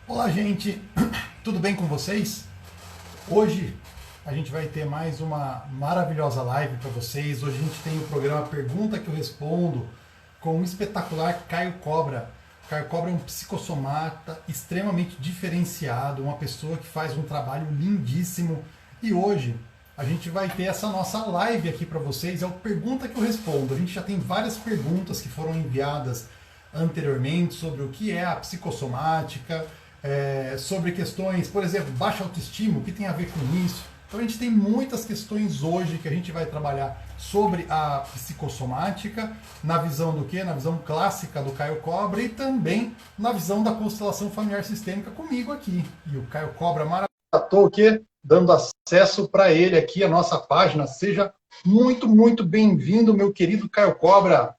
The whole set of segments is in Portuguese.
Olá, gente, tudo bem com vocês? Hoje a gente vai ter mais uma maravilhosa live para vocês. Hoje a gente tem o programa Pergunta que eu Respondo com o espetacular Caio Cobra. Caio Cobra é um psicossomata extremamente diferenciado, uma pessoa que faz um trabalho lindíssimo. E hoje a gente vai ter essa nossa live aqui para vocês. É o Pergunta que eu Respondo. A gente já tem várias perguntas que foram enviadas anteriormente sobre o que é a psicossomática, sobre questões, por exemplo, baixa autoestima, o que tem a ver com isso. Então a gente tem muitas questões hoje que a gente vai trabalhar sobre a psicossomática, na visão do quê? Na visão clássica do Caio Cobra e também na visão da constelação familiar sistêmica comigo aqui. E o Caio Cobra maravilhoso. Estou aqui dando acesso para ele aqui, a nossa página. Seja muito, muito bem-vindo, meu querido Caio Cobra.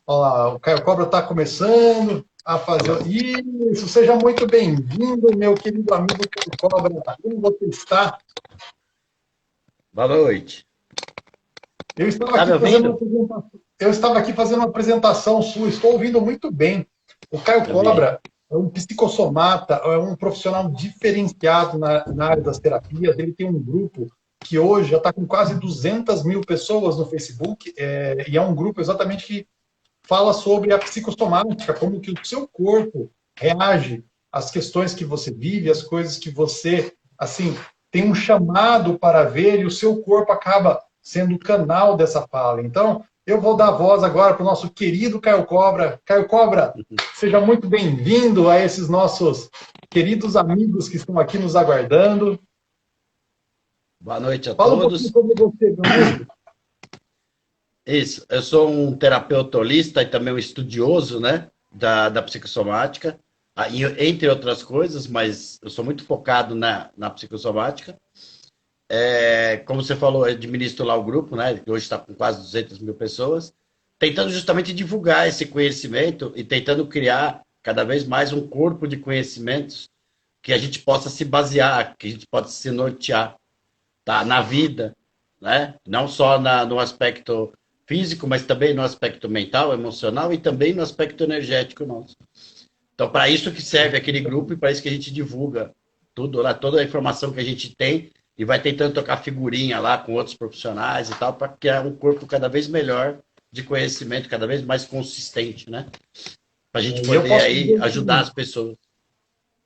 Olha lá, o Caio Cobra está começando a fazer isso. Seja muito bem-vindo, meu querido amigo Caio Cobra. Como você está? Boa noite. Eu estava Tá me aqui fazendo uma ouvindo? apresentação. Eu estava aqui fazendo uma apresentação sua. Estou ouvindo muito bem. O Caio Eu vi. Cobra é um psicossomata, é um profissional diferenciado na área das terapias. Ele tem um grupo que hoje já está com quase 200 mil pessoas no Facebook, e é um grupo exatamente que fala sobre a psicossomática, como que o seu corpo reage às questões que você vive, às coisas que você, assim, tem um chamado para ver e o seu corpo acaba sendo o canal dessa fala. Então, eu vou dar voz agora para o nosso querido Caio Cobra. Caio Cobra, seja muito bem-vindo a esses nossos queridos amigos que estão aqui nos aguardando. Boa noite a Fala um pouquinho todos. sobre você, meu amigo. Isso, eu sou um terapeuta holista e também um estudioso, né, da psicossomática, entre outras coisas, mas eu sou muito focado na psicossomática. Como você falou, eu administro lá o grupo, né, que hoje está com quase 200 mil pessoas, tentando justamente divulgar esse conhecimento e tentando criar cada vez mais um corpo de conhecimentos que a gente possa se basear, que a gente possa se nortear, tá, na vida, né? Não só no aspecto físico, mas também no aspecto mental, emocional e também no aspecto energético nosso. Então, para isso que serve aquele grupo e para isso que a gente divulga tudo lá, toda a informação que a gente tem e vai tentando tocar figurinha lá com outros profissionais e tal, para criar um corpo cada vez melhor de conhecimento, cada vez mais consistente, né? Para a gente E eu poder posso aí dizer o ajudar seguinte. as pessoas.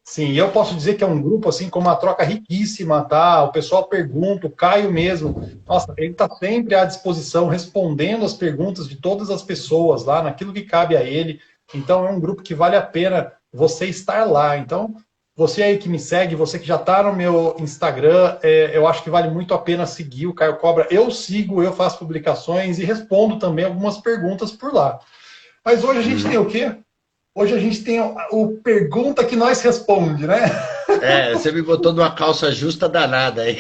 Sim, eu posso dizer que é um grupo assim com uma troca riquíssima, tá? O pessoal pergunta, o Caio mesmo, nossa, ele está sempre à disposição, respondendo as perguntas de todas as pessoas lá, naquilo que cabe a ele. Então é um grupo que vale a pena você estar lá. Então, você aí que me segue, você que já está no meu Instagram, eu acho que vale muito a pena seguir o Caio Cobra. Eu sigo, eu faço publicações e respondo também algumas perguntas por lá. Mas hoje a gente tem Uhum. o quê? Hoje a gente tem o Pergunta que Nós Responde, né? Você me botou numa calça justa danada aí.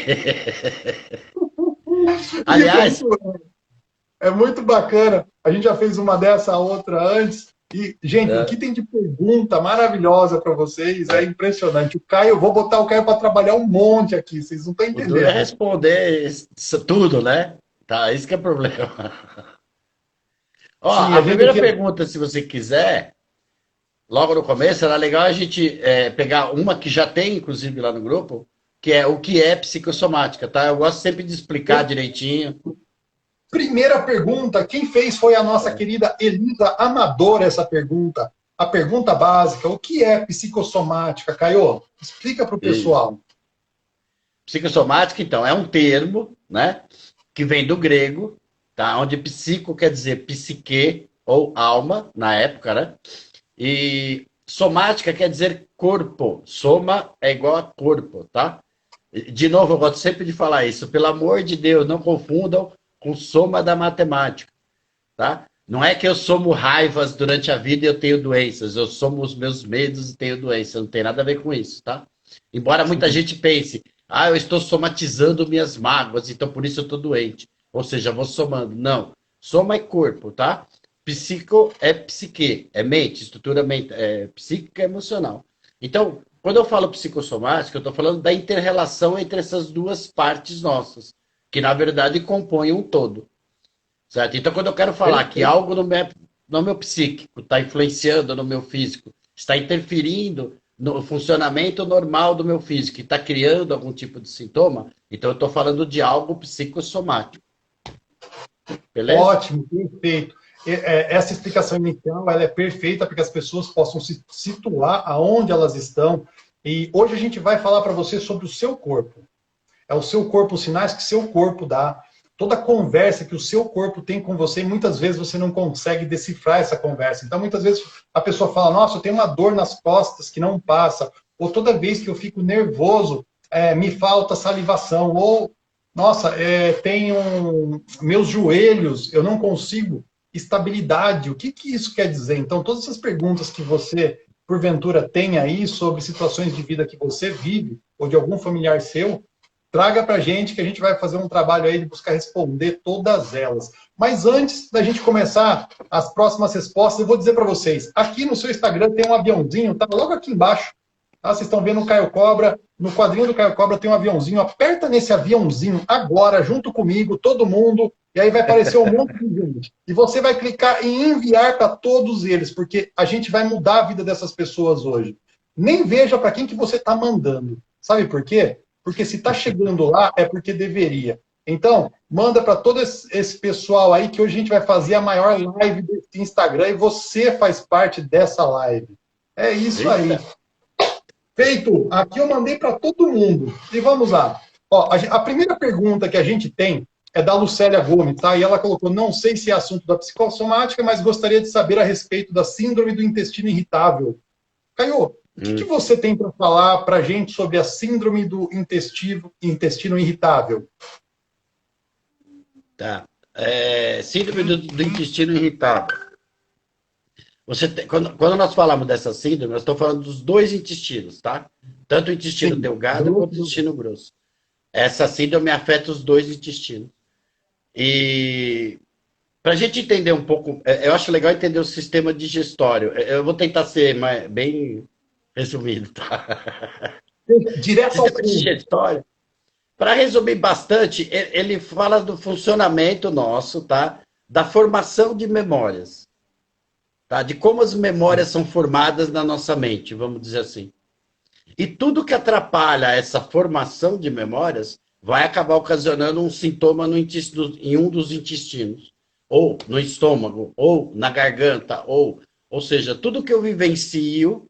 Isso Aliás, é muito bacana. A gente já fez uma dessa, outra antes. E, gente, o que é, tem de pergunta maravilhosa para vocês é é, impressionante. O Caio, eu vou botar o Caio para trabalhar um monte aqui, vocês não estão o duro é entendendo. responder isso tudo, né? Tá, isso que é o problema. Ó, Sim, a a gente primeira aqui. pergunta, se você quiser, logo no começo, era legal a gente pegar uma que já tem, inclusive, lá no grupo, que é o que é psicossomática, tá? Eu gosto sempre de explicar direitinho. Primeira pergunta, quem fez foi a nossa querida Elisa Amador, essa pergunta. A pergunta básica, o que é psicossomática, Caio? Explica para o Isso. pessoal. Psicossomática, então, é um termo, né? Que vem do grego, tá? Onde psico quer dizer psique ou alma, na época, né? E somática quer dizer corpo. Soma é igual a corpo, tá? De novo, eu gosto sempre de falar isso. Pelo amor de Deus, não confundam com soma da matemática, tá? Não é que eu somo raivas durante a vida e eu tenho doenças. Eu somo os meus medos e tenho doença. Não tem nada a ver com isso, tá? Embora muita Sim. gente pense, eu estou somatizando minhas mágoas, então por isso eu estou doente. Ou seja, vou somando. Não. Soma é corpo, tá? Psico é psique, é mente, estrutura mental, psíquica e emocional. Então, quando eu falo psicossomática, eu estou falando da inter-relação entre essas duas partes nossas, que na verdade compõem um todo. Certo? Então, quando eu quero falar que Perfeito. algo no meu psíquico está influenciando no meu físico, está interferindo no funcionamento normal do meu físico e está criando algum tipo de sintoma, então eu estou falando de algo psicossomático. Beleza? Ótimo, perfeito. Essa explicação inicial ela é perfeita para que as pessoas possam se situar aonde elas estão. E hoje a gente vai falar para você sobre o seu corpo. É o seu corpo, os sinais que seu corpo dá, toda a conversa que o seu corpo tem com você, e muitas vezes você não consegue decifrar essa conversa. Então, muitas vezes a pessoa fala, nossa, eu tenho uma dor nas costas que não passa, ou toda vez que eu fico nervoso, me falta salivação, ou, nossa, meus joelhos, eu não consigo estabilidade. O que isso quer dizer? Então, todas essas perguntas que você, porventura, tem aí sobre situações de vida que você vive, ou de algum familiar seu, traga para a gente que a gente vai fazer um trabalho aí de buscar responder todas elas. Mas antes da gente começar as próximas respostas, eu vou dizer para vocês, aqui no seu Instagram tem um aviãozinho, tá logo aqui embaixo, tá? Vocês estão vendo o Caio Cobra, no quadrinho do Caio Cobra tem um aviãozinho, aperta nesse aviãozinho agora, junto comigo, todo mundo, e aí vai aparecer um monte de gente. E você vai clicar em enviar para todos eles, porque a gente vai mudar a vida dessas pessoas hoje. Nem veja para quem que você está mandando. Sabe por quê? Porque se está chegando lá, é porque deveria. Então, manda para todo esse pessoal aí que hoje a gente vai fazer a maior live desse Instagram e você faz parte dessa live. É isso aí. Feito. Aqui eu mandei para todo mundo. E vamos lá. Ó, a primeira pergunta que a gente tem é da Lucélia Gomes, tá? E ela colocou, não sei se é assunto da psicossomática, mas gostaria de saber a respeito da síndrome do intestino irritável. Caio, o que você tem para falar para a gente sobre a síndrome do intestino irritável? Tá. Síndrome do intestino irritável. Quando nós falamos dessa síndrome, nós estamos falando dos dois intestinos, tá? Tanto o intestino delgado quanto o intestino grosso. Essa síndrome afeta os dois intestinos. E para a gente entender um pouco, eu acho legal entender o sistema digestório. Eu vou tentar ser bem resumido, tá? Direto ao Sistema digestório. Para resumir bastante, ele fala do funcionamento nosso, tá? Da formação de memórias, tá? De como as memórias são formadas na nossa mente, vamos dizer assim. E tudo que atrapalha essa formação de memórias vai acabar ocasionando um sintoma no em um dos intestinos, ou no estômago, ou na garganta, ou seja, tudo que eu vivencio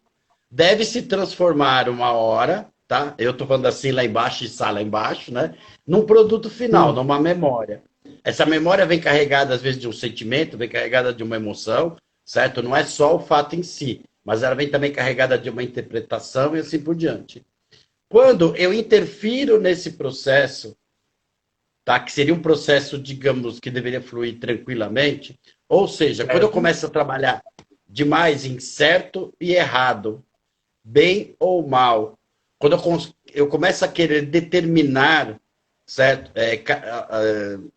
deve se transformar uma hora, tá? Eu estou falando assim lá embaixo e lá embaixo, né? Num produto final, numa memória. Essa memória vem carregada, às vezes, de um sentimento, vem carregada de uma emoção, certo? Não é só o fato em si, mas ela vem também carregada de uma interpretação e assim por diante. Quando eu interfiro nesse processo, tá? Que seria um processo, digamos, que deveria fluir tranquilamente, ou seja, quando eu começo a trabalhar demais em certo e errado, bem ou mal, quando eu começo a querer determinar, certo,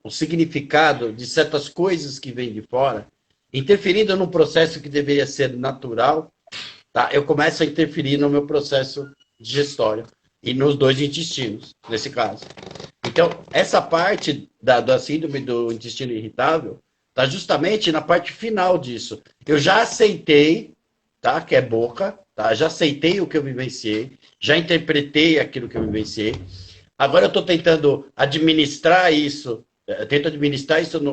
o significado de certas coisas que vêm de fora, interferindo num processo que deveria ser natural, tá? Eu começo a interferir no meu processo digestório e nos dois intestinos, nesse caso. Então, essa parte da síndrome do intestino irritável está justamente na parte final disso. Eu já aceitei, tá, que é boca, tá? Já aceitei o que eu vivenciei, já interpretei aquilo que eu vivenciei. Agora eu estou tentando administrar isso,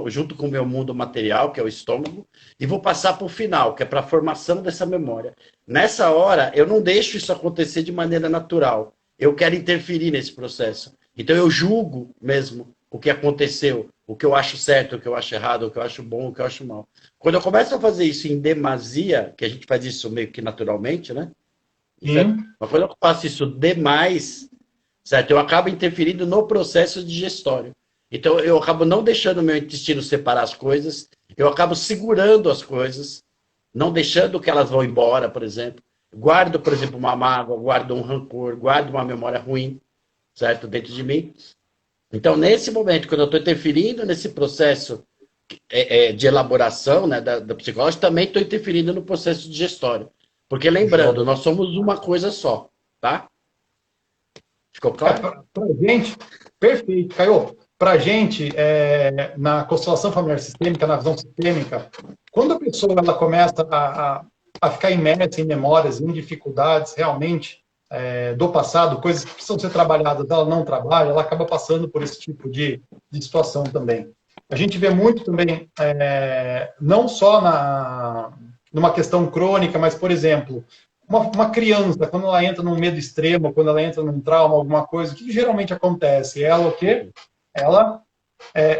junto com o meu mundo material, que é o estômago, e vou passar para o final, que é para a formação dessa memória. Nessa hora, eu não deixo isso acontecer de maneira natural. Eu quero interferir nesse processo. Então eu julgo mesmo o que aconteceu, o que eu acho certo, o que eu acho errado, o que eu acho bom, o que eu acho mal. Quando eu começo a fazer isso em demasia, que a gente faz isso meio que naturalmente, né? Mas quando eu faço isso demais, certo? Eu acabo interferindo no processo digestório. Então eu acabo não deixando o meu intestino separar as coisas, eu acabo segurando as coisas, não deixando que elas vão embora, por exemplo. Guardo, por exemplo, uma mágoa, guardo um rancor, guardo uma memória ruim, certo? Dentro de mim. Então, nesse momento, quando eu estou interferindo nesse processo de elaboração, né, da psicológica, também estou interferindo no processo digestório. Porque, lembrando, nós somos uma coisa só, tá? Ficou claro? Pra gente, perfeito, Caio. Pra gente, na constelação familiar sistêmica, na visão sistêmica, quando a pessoa ela começa a a ficar imersa em memórias, em dificuldades realmente do passado, coisas que precisam ser trabalhadas, ela não trabalha, ela acaba passando por esse tipo de situação também. A gente vê muito também, não só numa questão crônica, mas, por exemplo, uma criança, quando ela entra num medo extremo, quando ela entra num trauma, alguma coisa, o que geralmente acontece? Ela o quê? Ela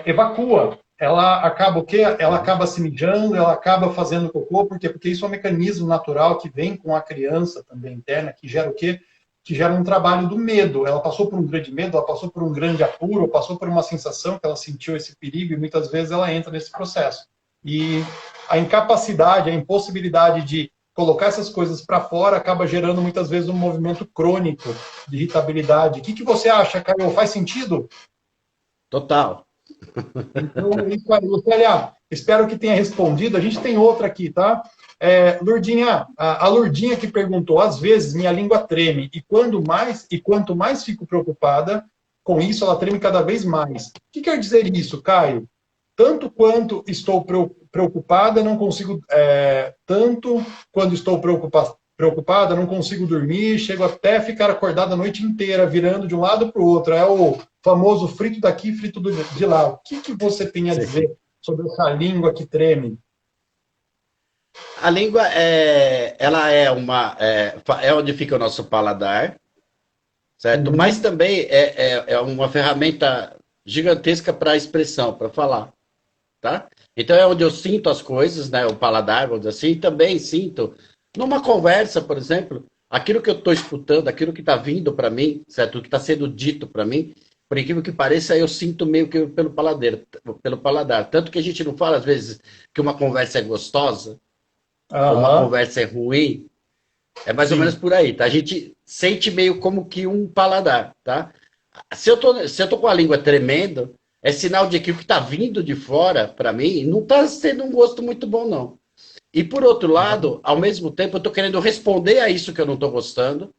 evacua. Ela acaba o quê? Ela acaba se mijando, ela acaba fazendo cocô, por quê? Porque isso é um mecanismo natural que vem com a criança também interna, que gera o quê? Que gera um trabalho do medo. Ela passou por um grande medo, ela passou por um grande apuro, passou por uma sensação que ela sentiu esse perigo e muitas vezes ela entra nesse processo. E a incapacidade, a impossibilidade de colocar essas coisas para fora acaba gerando muitas vezes um movimento crônico de irritabilidade. O que você acha, Caio? Faz sentido? Total. Então, isso aí, Lucélia, espero que tenha respondido. A gente tem outra aqui, tá? Lurdinha, a Lurdinha que perguntou, às vezes minha língua treme, e quanto mais fico preocupada com isso, ela treme cada vez mais. O que quer dizer isso, Caio? Tanto quanto estou preocupada, não consigo. Tanto quando estou preocupada, não consigo dormir, chego até ficar acordada a noite inteira, virando de um lado para o outro. É o famoso frito daqui, frito de lá. O que você tem a dizer sobre essa língua que treme? A língua ela é onde fica o nosso paladar, certo? Uhum. Mas também é uma ferramenta gigantesca para expressão, para falar, tá? Então é onde eu sinto as coisas, né? O paladar, vamos dizer assim, e também sinto numa conversa, por exemplo, aquilo que eu estou escutando, aquilo que está vindo para mim, certo? O que está sendo dito para mim, por incrível que pareça, eu sinto meio que pelo paladar. Tanto que a gente não fala às vezes que uma conversa é gostosa ou uma Aham, conversa é ruim, é mais ou menos sim. por aí, tá? A gente sente meio como que um paladar, tá? Se eu tô com a língua tremendo, é sinal de que o que tá vindo de fora, para mim, não tá sendo um gosto muito bom, não. E por outro lado, ao mesmo tempo, eu tô querendo responder a isso que eu não tô gostando,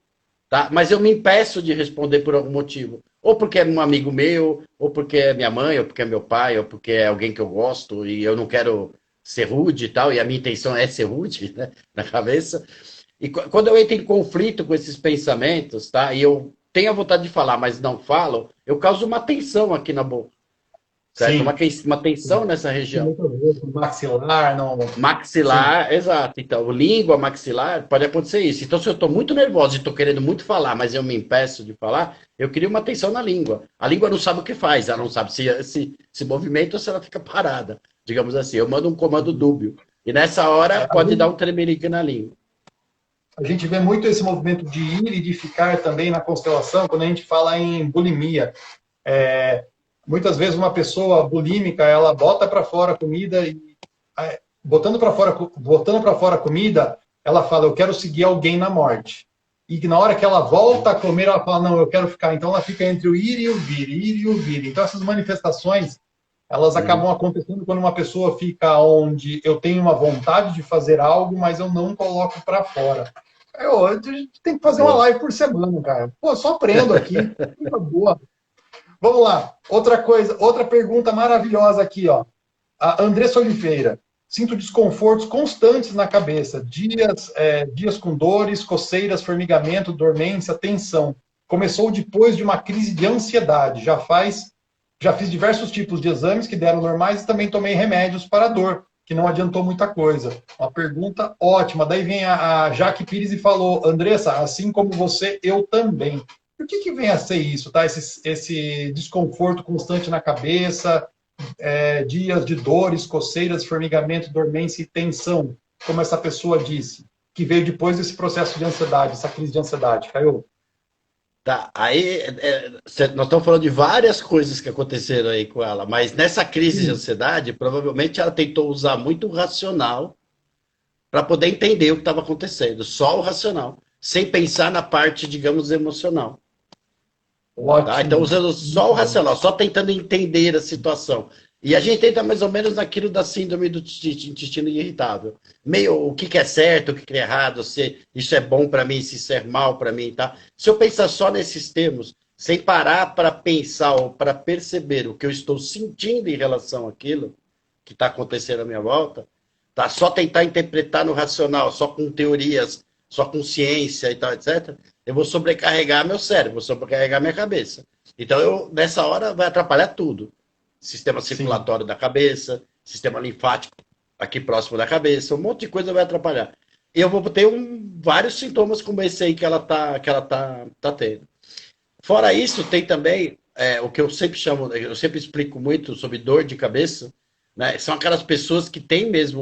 tá? Mas eu me impeço de responder por algum motivo. Ou porque é um amigo meu, ou porque é minha mãe, ou porque é meu pai, ou porque é alguém que eu gosto e eu não quero ser rude e tal, e a minha intenção é ser rude, né, na cabeça. E quando eu entro em conflito com esses pensamentos, tá? E eu tenho a vontade de falar, mas não falo, eu causo uma tensão aqui na boca, certo? Sim. Uma tensão nessa Tem região. muito a ver com maxilar, não. Sim. Maxilar, exato. Então, língua, maxilar, pode acontecer isso. Então, se eu estou muito nervoso e estou querendo muito falar, mas eu me impeço de falar, eu crio uma tensão na língua. A língua não sabe o que faz, ela não sabe se movimenta ou se ela fica parada. Digamos assim, eu mando um comando dúbio. E nessa hora A pode dar gente, um tremelique na língua. a gente vê muito esse movimento de ir e de ficar também na constelação, quando a gente fala em bulimia. É, muitas vezes uma pessoa bulímica, ela bota para fora a comida e botando para fora a comida, ela fala, eu quero seguir alguém na morte. E na hora que ela volta a comer, ela fala, não, eu quero ficar. Então ela fica entre o ir e o vir, ir e o vir. Então essas manifestações, elas acabam Uhum. acontecendo quando uma pessoa fica onde eu tenho uma vontade de fazer algo, mas eu não coloco para fora. A gente tem que fazer uma Boa. live por semana, cara. Pô, só aprendo aqui. Coisa boa. Vamos lá. Outra coisa, outra pergunta maravilhosa aqui, ó. A Andressa Oliveira. Sinto desconfortos constantes na cabeça. Dias com dores, coceiras, formigamento, dormência, tensão. Começou depois de uma crise de ansiedade. Já fiz diversos tipos de exames que deram normais e também tomei remédios para a dor, que não adiantou muita coisa. Uma pergunta ótima. Daí vem a Jaque Pires e falou, Andressa, assim como você, eu também. O que vem a ser isso, tá? Esse desconforto constante na cabeça, dias de dores, coceiras, formigamento, dormência e tensão, como essa pessoa disse, que veio depois desse processo de ansiedade, essa crise de ansiedade. Caiu? Tá, aí nós estamos falando de várias coisas que aconteceram aí com ela, mas nessa crise de Sim. ansiedade, provavelmente ela tentou usar muito o racional para poder entender o que estava acontecendo, só o racional, sem pensar na parte, digamos, emocional. Tá? Então, Ótimo. usando só o racional, só tentando entender a situação. E a gente entra mais ou menos naquilo da síndrome do intestino irritável. Meio o que é certo, o que é errado, se isso é bom para mim, se isso é mal para mim, tá? Se eu pensar só nesses termos, sem parar para pensar ou para perceber o que eu estou sentindo em relação àquilo que está acontecendo à minha volta, tá? Só tentar interpretar no racional, só com teorias, só com ciência e tal, etc., eu vou sobrecarregar meu cérebro, vou sobrecarregar minha cabeça. Então, nessa hora, vai atrapalhar tudo. Sistema circulatório da cabeça, sistema linfático aqui próximo da cabeça, um monte de coisa vai atrapalhar. E eu vou ter vários sintomas como esse aí que ela tá tendo. Fora isso, tem também o que eu sempre chamo, eu sempre explico muito sobre dor de cabeça, né? São aquelas pessoas que têm mesmo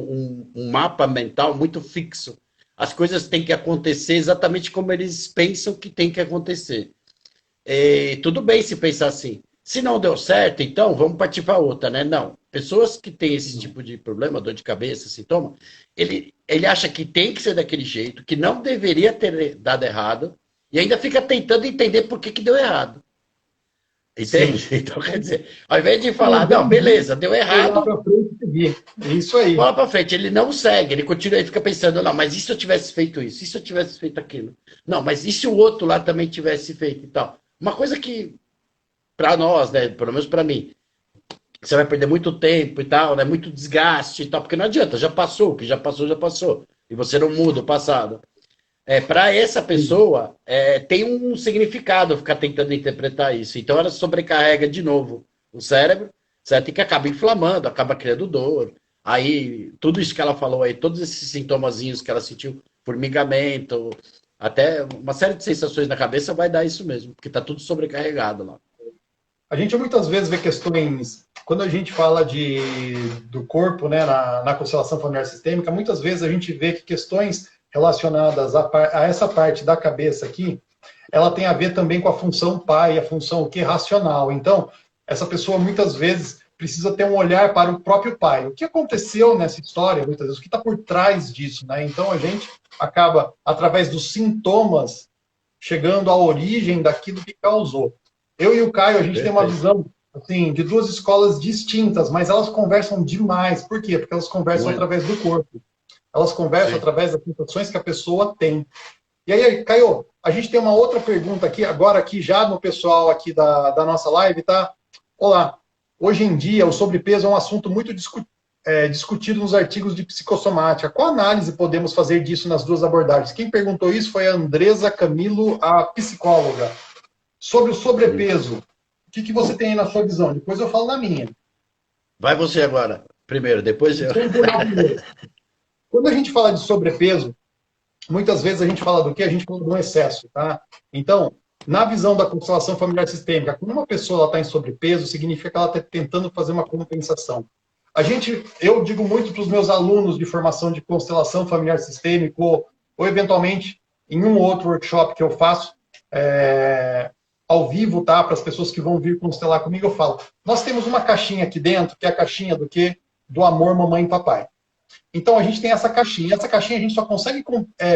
um mapa mental muito fixo. As coisas têm que acontecer exatamente como eles pensam que tem que acontecer. E tudo bem se pensar assim. Se não deu certo, então vamos partir para outra, né? Não. Pessoas que têm esse tipo de problema, dor de cabeça, sintoma, ele acha que tem que ser daquele jeito, que não deveria ter dado errado, e ainda fica tentando entender por que deu errado. Entende? Sim. Então, quer dizer, ao invés de falar, não, beleza, deu errado. Pra frente, seguir. Isso aí. Bola para frente, ele não segue, ele continua e fica pensando, não, mas e se eu tivesse feito isso? E se eu tivesse feito aquilo? Não, mas e se o outro lá também tivesse feito e tal? Uma coisa que, para nós, né, pelo menos para mim, você vai perder muito tempo e tal, né, muito desgaste e tal, porque não adianta, já passou, o que já passou, já passou. E você não muda o passado. Para essa pessoa, tem um significado ficar tentando interpretar isso. Então, ela sobrecarrega de novo o cérebro, certo? E que acaba inflamando, acaba criando dor. Aí, tudo isso que ela falou aí, todos esses sintomazinhos que ela sentiu, formigamento, até uma série de sensações na cabeça vai dar isso mesmo, porque está tudo sobrecarregado lá. A gente muitas vezes vê questões, quando a gente fala do corpo, né, na constelação familiar sistêmica, muitas vezes a gente vê que questões relacionadas a essa parte da cabeça aqui, ela tem a ver também com a função pai, a função o que racional. Então, essa pessoa muitas vezes precisa ter um olhar para o próprio pai. O que aconteceu nessa história, muitas vezes, o que está por trás disso, né? Então, a gente acaba, através dos sintomas, chegando à origem daquilo que causou. Eu e o Caio, a gente tem uma visão assim, de duas escolas distintas, mas elas conversam demais. Por quê? Porque elas conversam através do corpo. Elas conversam através das sensações que a pessoa tem. E aí, Caio, a gente tem uma outra pergunta aqui, agora aqui já no pessoal aqui da nossa live, tá? Olá, hoje em dia o sobrepeso é um assunto muito discutido nos artigos de psicossomática. Qual análise podemos fazer disso nas duas abordagens? Quem perguntou isso foi a Andresa Camilo, a psicóloga. Sobre o sobrepeso, o que você tem aí na sua visão? Depois eu falo na minha. Vai você agora, primeiro, depois eu. Quando a gente fala de sobrepeso, muitas vezes a gente fala do quê? A gente fala do excesso, tá? Então, na visão da constelação familiar sistêmica, quando uma pessoa está em sobrepeso, significa que ela está tentando fazer uma compensação. Eu digo muito para os meus alunos de formação de constelação familiar sistêmica, ou eventualmente em um outro workshop que eu faço, ao vivo, tá? Para as pessoas que vão vir constelar comigo, eu falo, nós temos uma caixinha aqui dentro, que é a caixinha do quê? Do amor, mamãe e papai. Então, a gente tem essa caixinha. Essa caixinha a gente só consegue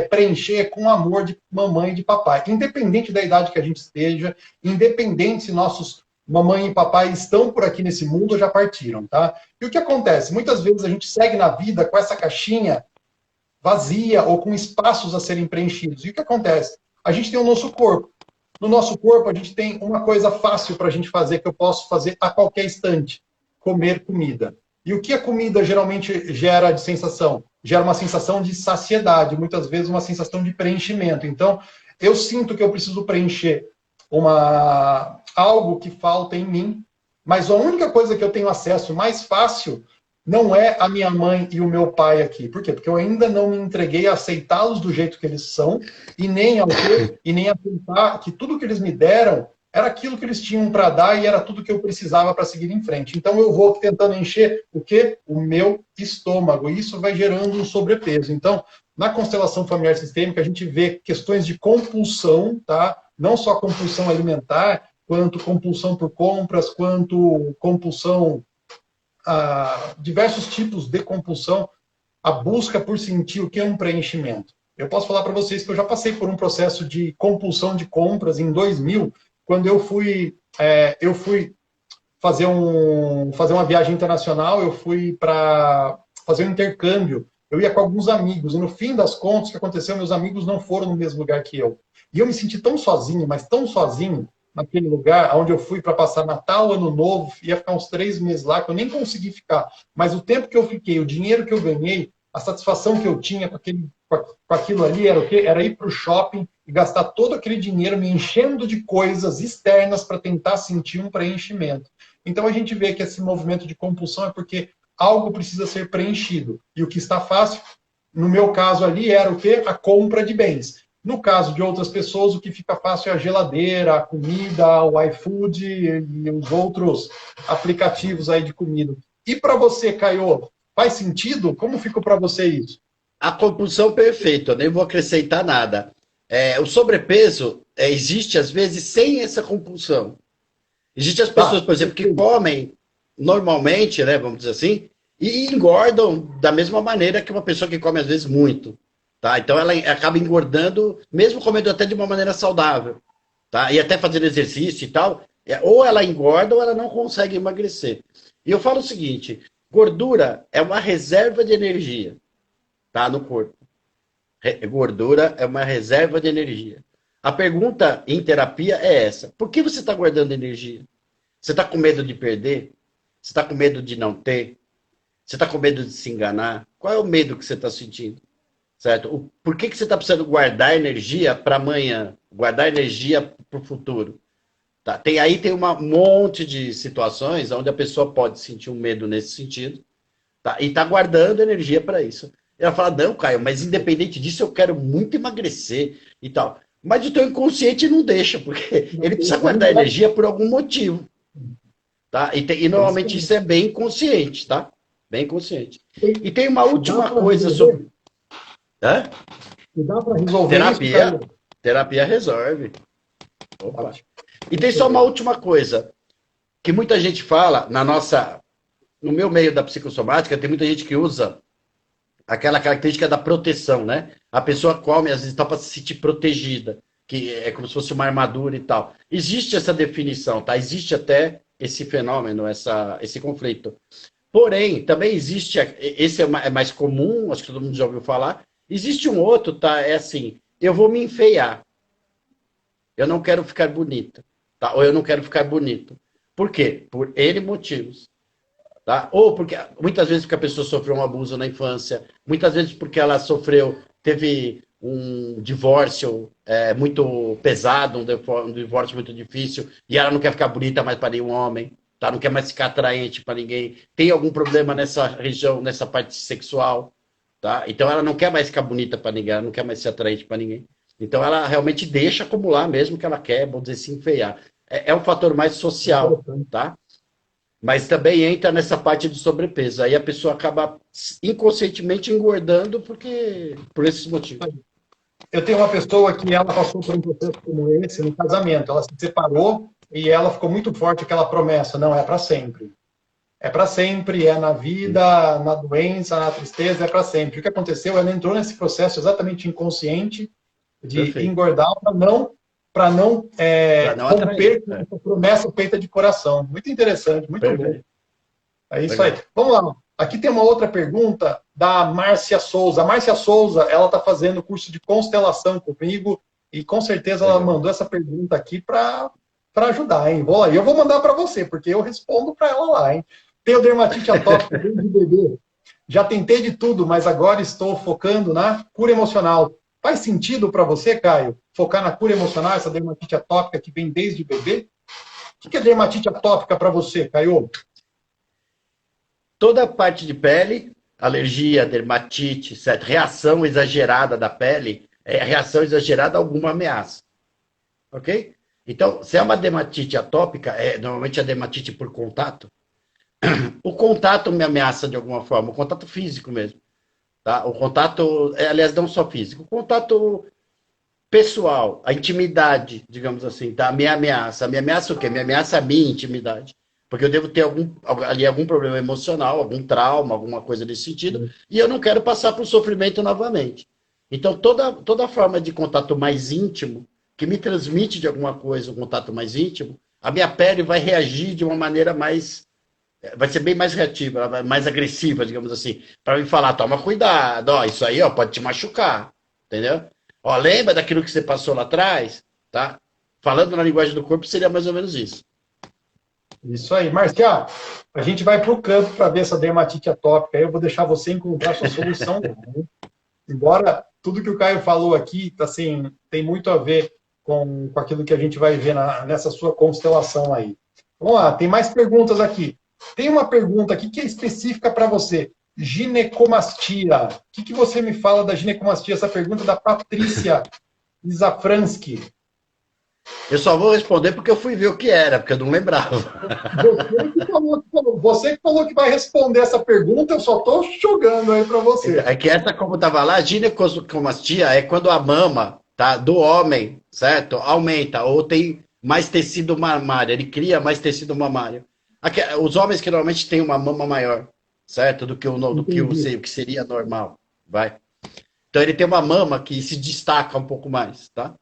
preencher com o amor de mamãe e de papai. Independente da idade que a gente esteja, independente se nossos mamãe e papai estão por aqui nesse mundo ou já partiram, tá? E o que acontece? Muitas vezes a gente segue na vida com essa caixinha vazia ou com espaços a serem preenchidos. E o que acontece? A gente tem o nosso corpo. No nosso corpo, a gente tem uma coisa fácil para a gente fazer, que eu posso fazer a qualquer instante. Comer comida. E o que a comida geralmente gera de sensação? Gera uma sensação de saciedade, muitas vezes uma sensação de preenchimento. Então, eu sinto que eu preciso preencher algo que falta em mim, mas a única coisa que eu tenho acesso mais fácil não é a minha mãe e o meu pai aqui. Por quê? Porque eu ainda não me entreguei a aceitá-los do jeito que eles são e nem a aceitar que tudo que eles me deram era aquilo que eles tinham para dar e era tudo que eu precisava para seguir em frente. Então eu vou tentando encher o quê? O meu estômago. E isso vai gerando um sobrepeso. Então, na constelação familiar sistêmica, a gente vê questões de compulsão, tá? Não só compulsão alimentar, quanto compulsão por compras, quanto compulsão diversos tipos de compulsão, a busca por sentir o que é um preenchimento. Eu posso falar para vocês que eu já passei por um processo de compulsão de compras em 2000, quando eu fui fazer uma viagem internacional, eu fui para fazer um intercâmbio, eu ia com alguns amigos, e no fim das contas, o que aconteceu, meus amigos não foram no mesmo lugar que eu. E eu me senti tão sozinho, mas tão sozinho, naquele lugar onde eu fui para passar Natal, Ano Novo, ia ficar uns 3 meses lá, que eu nem consegui ficar. Mas o tempo que eu fiquei, o dinheiro que eu ganhei, A satisfação que eu tinha com aquilo ali era o quê? Era ir para o shopping e gastar todo aquele dinheiro me enchendo de coisas externas para tentar sentir um preenchimento. Então a gente vê que esse movimento de compulsão é porque algo precisa ser preenchido. E o que está fácil, no meu caso ali, era o quê? A compra de bens. No caso de outras pessoas, o que fica fácil é a geladeira, a comida, o iFood e os outros aplicativos aí de comida. E para você, Caio, faz sentido? Como ficou para você isso? A compulsão perfeita, eu nem vou acrescentar nada. O sobrepeso existe, às vezes, sem essa compulsão. Existem as pessoas, Tá. por exemplo, que comem normalmente, né, vamos dizer assim, e engordam da mesma maneira que uma pessoa que come, às vezes, muito. Tá? Então, ela acaba engordando, mesmo comendo até de uma maneira saudável. Tá? E até fazendo exercício e tal. Ou ela engorda ou ela não consegue emagrecer. E eu falo o seguinte, gordura é uma reserva de energia, tá, no corpo. Gordura é uma reserva de energia. A pergunta em terapia é essa: por que você está guardando energia? Você está com medo de perder? Você está com medo de não ter? Você está com medo de se enganar? Qual é o medo que você está sentindo? Certo? Por que você está precisando guardar energia para amanhã? Guardar energia para o futuro? Tá? Tem um monte de situações onde a pessoa pode sentir um medo nesse sentido, tá? E está guardando energia para isso. Ela fala, não, Caio, mas independente disso, eu quero muito emagrecer e tal. Mas o teu inconsciente não deixa, porque ele precisa guardar energia por algum motivo. Tá? E normalmente isso é bem consciente, tá? Bem consciente. E tem uma última coisa sobre... Hã? E dá para resolver terapia, isso, terapia resolve. Opa. E tem só uma última coisa, que muita gente fala, no meu meio da psicossomática, tem muita gente que usa aquela característica da proteção, né? A pessoa come, às vezes, para se sentir protegida, que é como se fosse uma armadura e tal. Existe essa definição, tá? Existe até esse fenômeno, esse conflito. Porém, também existe, esse é mais comum, acho que todo mundo já ouviu falar, existe um outro, tá? É assim, eu vou me enfeiar. Eu não quero ficar bonita, tá? Ou eu não quero ficar bonito. Por quê? Por N motivos. Tá? Ou porque muitas vezes porque a pessoa sofreu um abuso na infância, muitas vezes porque ela teve um divórcio muito pesado, um divórcio muito difícil, e ela não quer ficar bonita mais para nenhum homem, tá? Não quer mais ficar atraente para ninguém, tem algum problema nessa região, nessa parte sexual, tá? Então ela não quer mais ficar bonita para ninguém, ela não quer mais ser atraente para ninguém. Então ela realmente deixa acumular mesmo que ela quer, vamos dizer, se enfeiar. É um fator mais social, tá? Mas também entra nessa parte de sobrepeso. Aí a pessoa acaba inconscientemente engordando por esses motivos. Eu tenho uma pessoa que ela passou por um processo como esse no casamento. Ela se separou e ela ficou muito forte aquela promessa, não, é para sempre. É para sempre, é na vida, na doença, na tristeza, é para sempre. O que aconteceu? Ela entrou nesse processo exatamente inconsciente de Perfeito. engordar para não romper com essa promessa feita de coração. Muito interessante, muito bom. É isso aí. Vamos lá. Aqui tem uma outra pergunta da Márcia Souza. A Márcia Souza, ela está fazendo curso de constelação comigo e com certeza ela mandou essa pergunta aqui para ajudar, hein? Vou lá. E eu vou mandar para você, porque eu respondo para ela lá, hein? Tenho dermatite atópica desde bebê. Já tentei de tudo, mas agora estou focando na cura emocional. Faz sentido para você, Caio, focar na cura emocional, essa dermatite atópica que vem desde bebê? O que é dermatite atópica para você, Caio? Toda a parte de pele, alergia, dermatite, certo? Reação exagerada da pele, é reação exagerada a alguma ameaça. Ok? Então, se é uma dermatite atópica, normalmente é dermatite por contato, o contato me ameaça de alguma forma, o contato físico mesmo. Tá? O contato, aliás, não só físico, o contato pessoal, a intimidade, digamos assim, tá? Me ameaça. Me ameaça o quê? Me ameaça a minha intimidade. Porque eu devo ter algum problema emocional, algum trauma, alguma coisa desse sentido, e eu não quero passar por sofrimento novamente. Então, toda forma de contato mais íntimo, que me transmite de alguma coisa, um contato mais íntimo, a minha pele vai reagir de uma maneira vai ser bem mais reativa, mais agressiva, digamos assim, para me falar, toma cuidado, ó, isso aí ó, pode te machucar, entendeu? Ó, lembra daquilo que você passou lá atrás, tá? Falando na linguagem do corpo, seria mais ou menos isso. Isso aí. Marcial, a gente vai para o campo para ver essa dermatite atópica. Aí eu vou deixar você encontrar a sua solução. Embora tudo que o Caio falou aqui, assim, tem muito a ver com aquilo que a gente vai ver nessa sua constelação aí. Vamos lá, tem mais perguntas aqui. Tem uma pergunta aqui que é específica para você. Ginecomastia. O que você me fala da ginecomastia? Essa pergunta é da Patrícia Zafransky. Eu só vou responder porque eu fui ver o que era, porque eu não lembrava. Você que falou que vai responder essa pergunta, eu só estou jogando aí para você. É que essa, como estava lá, ginecomastia é quando a mama, tá, do homem, certo? Aumenta, ou tem mais tecido mamário, ele cria mais tecido mamário. Aqui, os homens que normalmente têm uma mama maior, certo? Do que o que seria normal, vai. Então ele tem uma mama que se destaca um pouco mais, tá?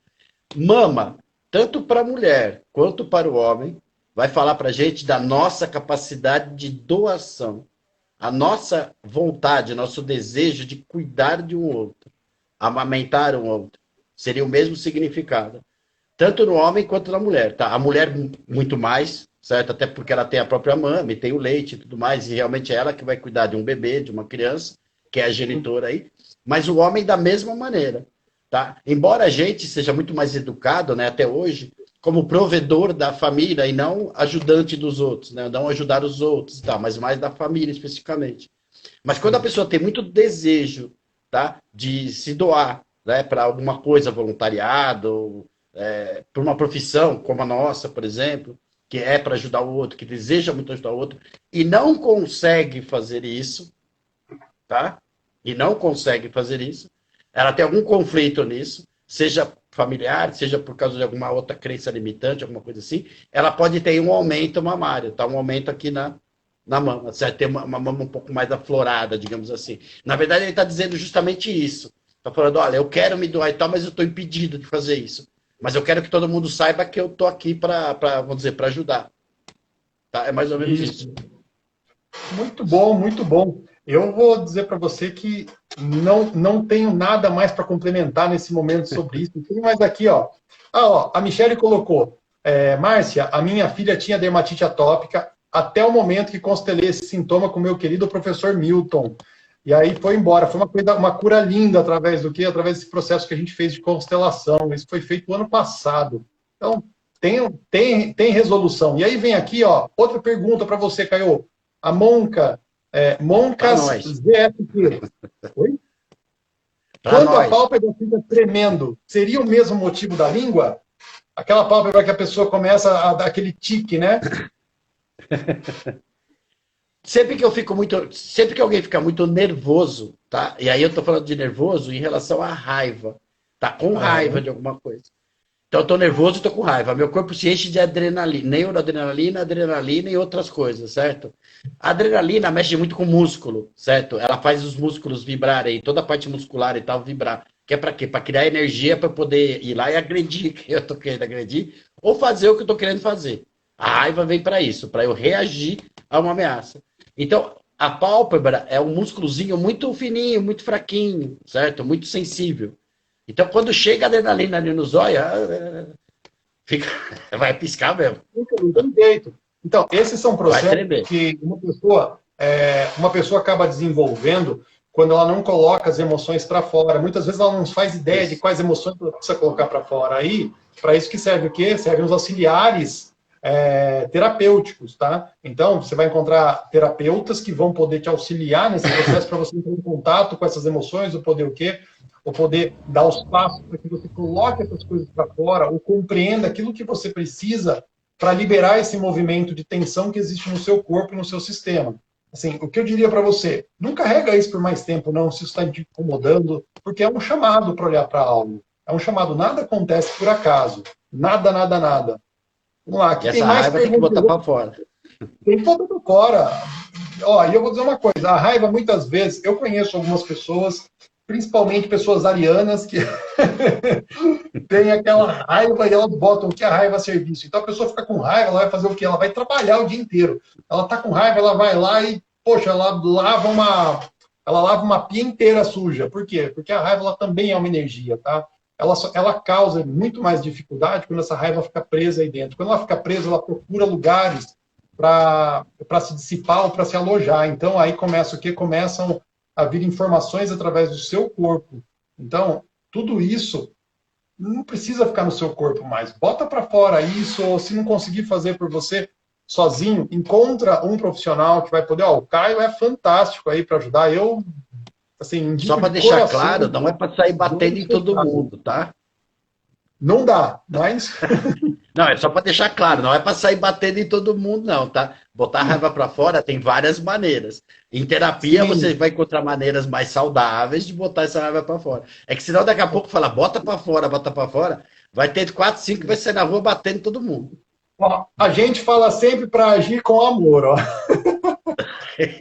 Mama, tanto para a mulher quanto para o homem, vai falar para a gente da nossa capacidade de doação, a nossa vontade, nosso desejo de cuidar de um outro, amamentar um outro. Seria o mesmo significado. Tanto no homem quanto na mulher, tá? A mulher muito mais, certo? Até porque ela tem a própria mama, e tem o leite e tudo mais, e realmente é ela que vai cuidar de um bebê, de uma criança, que é a genitora aí. Mas o homem da mesma maneira, tá? Embora a gente seja muito mais educado, né, até hoje, como provedor da família e não ajudante dos outros, né? Não ajudar os outros, tá? Mas mais da família especificamente. Mas quando a pessoa tem muito desejo, tá, de se doar, né, para alguma coisa, voluntariado, para uma profissão como a nossa, por exemplo, que é para ajudar o outro, que deseja muito ajudar o outro, e não consegue fazer isso, tá? E não consegue fazer isso, ela tem algum conflito nisso, seja familiar, seja por causa de alguma outra crença limitante, alguma coisa assim, ela pode ter um aumento mamário, tá? Um aumento aqui na mama, certo? Ter uma mama um pouco mais aflorada, digamos assim. Na verdade, ele está dizendo justamente isso. Está falando, olha, eu quero me doar e tal, mas eu estou impedido de fazer isso. Mas eu quero que todo mundo saiba que eu estou aqui para, vamos dizer, para ajudar. Tá? É mais ou menos isso. Muito bom, muito bom. Eu vou dizer para você que não tenho nada mais para complementar nesse momento sobre isso. Tem mais aqui, ó. A Michelle colocou. Márcia, a minha filha tinha dermatite atópica até o momento que constelei esse sintoma com o meu querido professor Milton. E aí foi embora. Foi uma cura linda através do quê? Através desse processo que a gente fez de constelação. Isso foi feito ano passado. Então, tem resolução. E aí vem aqui, ó, outra pergunta para você, Caio. A Moncas ZFP. Oi? Quando a pálpebra fica tremendo, seria o mesmo motivo da língua? Aquela pálpebra que a pessoa começa a dar aquele tique, né? Sempre que alguém fica muito nervoso, tá? E aí eu tô falando de nervoso em relação à raiva. Tá com raiva de alguma coisa. Então eu tô nervoso e tô com raiva. Meu corpo se enche de adrenalina, neuroadrenalina, adrenalina e outras coisas, certo? A adrenalina mexe muito com o músculo, certo? Ela faz os músculos vibrarem, toda a parte muscular e tal vibrar. Que é para quê? Para criar energia para poder ir lá e agredir quem eu tô querendo agredir ou fazer o que eu tô querendo fazer. A raiva vem para isso, para eu reagir a uma ameaça. Então, a pálpebra é um músculozinho muito fininho, muito fraquinho, certo? Muito sensível. Então, quando chega a adrenalina ali nos olhos, vai piscar mesmo. Não tem jeito. Então, esses são processos que uma pessoa acaba desenvolvendo quando ela não coloca as emoções para fora. Muitas vezes ela não faz ideia de quais emoções ela precisa colocar para fora. Aí, para isso que serve o quê? Servem os auxiliares terapêuticos, tá? Então, você vai encontrar terapeutas que vão poder te auxiliar nesse processo para você entrar em contato com essas emoções, ou poder o quê? Ou poder dar os passos para que você coloque essas coisas para fora, ou compreenda aquilo que você precisa para liberar esse movimento de tensão que existe no seu corpo e no seu sistema. Assim, o que eu diria para você, não carrega isso por mais tempo, não, se isso está te incomodando, porque é um chamado para olhar para algo. É um chamado, nada acontece por acaso. Nada, nada, nada. Vamos lá, aqui e tem essa mais raiva tem que botar para fora. Tem que botar para fora. Ó, e eu vou dizer uma coisa, a raiva, muitas vezes, eu conheço algumas pessoas, principalmente pessoas arianas, que tem aquela raiva e elas botam o que é raiva a serviço. Então a pessoa fica com raiva, ela vai fazer o quê? Ela vai trabalhar o dia inteiro. Ela está com raiva, ela vai lá e, poxa, ela lava uma pia inteira suja. Por quê? Porque a raiva ela também é uma energia, tá? Ela causa muito mais dificuldade quando essa raiva fica presa aí dentro. Quando ela fica presa, ela procura lugares para se dissipar ou para se alojar. Então, aí começa o quê? Começam a vir informações através do seu corpo. Então, tudo isso não precisa ficar no seu corpo mais. Bota para fora isso, ou se não conseguir fazer por você sozinho, encontra um profissional que vai poder. Ó, o Caio é fantástico aí para ajudar. Eu, assim, Só indico para de deixar coração. claro, não é para sair batendo em todo mundo, tá? Não dá, mas Não, é só para deixar claro, não é para sair batendo em todo mundo, não, tá? Botar a raiva para fora tem várias maneiras. Em terapia, sim, você vai encontrar maneiras mais saudáveis de botar essa raiva para fora. É que senão daqui a pouco fala, bota para fora, vai ter 4, 5 que vai sair na rua batendo em todo mundo. ó, a gente fala sempre para agir com amor, ó.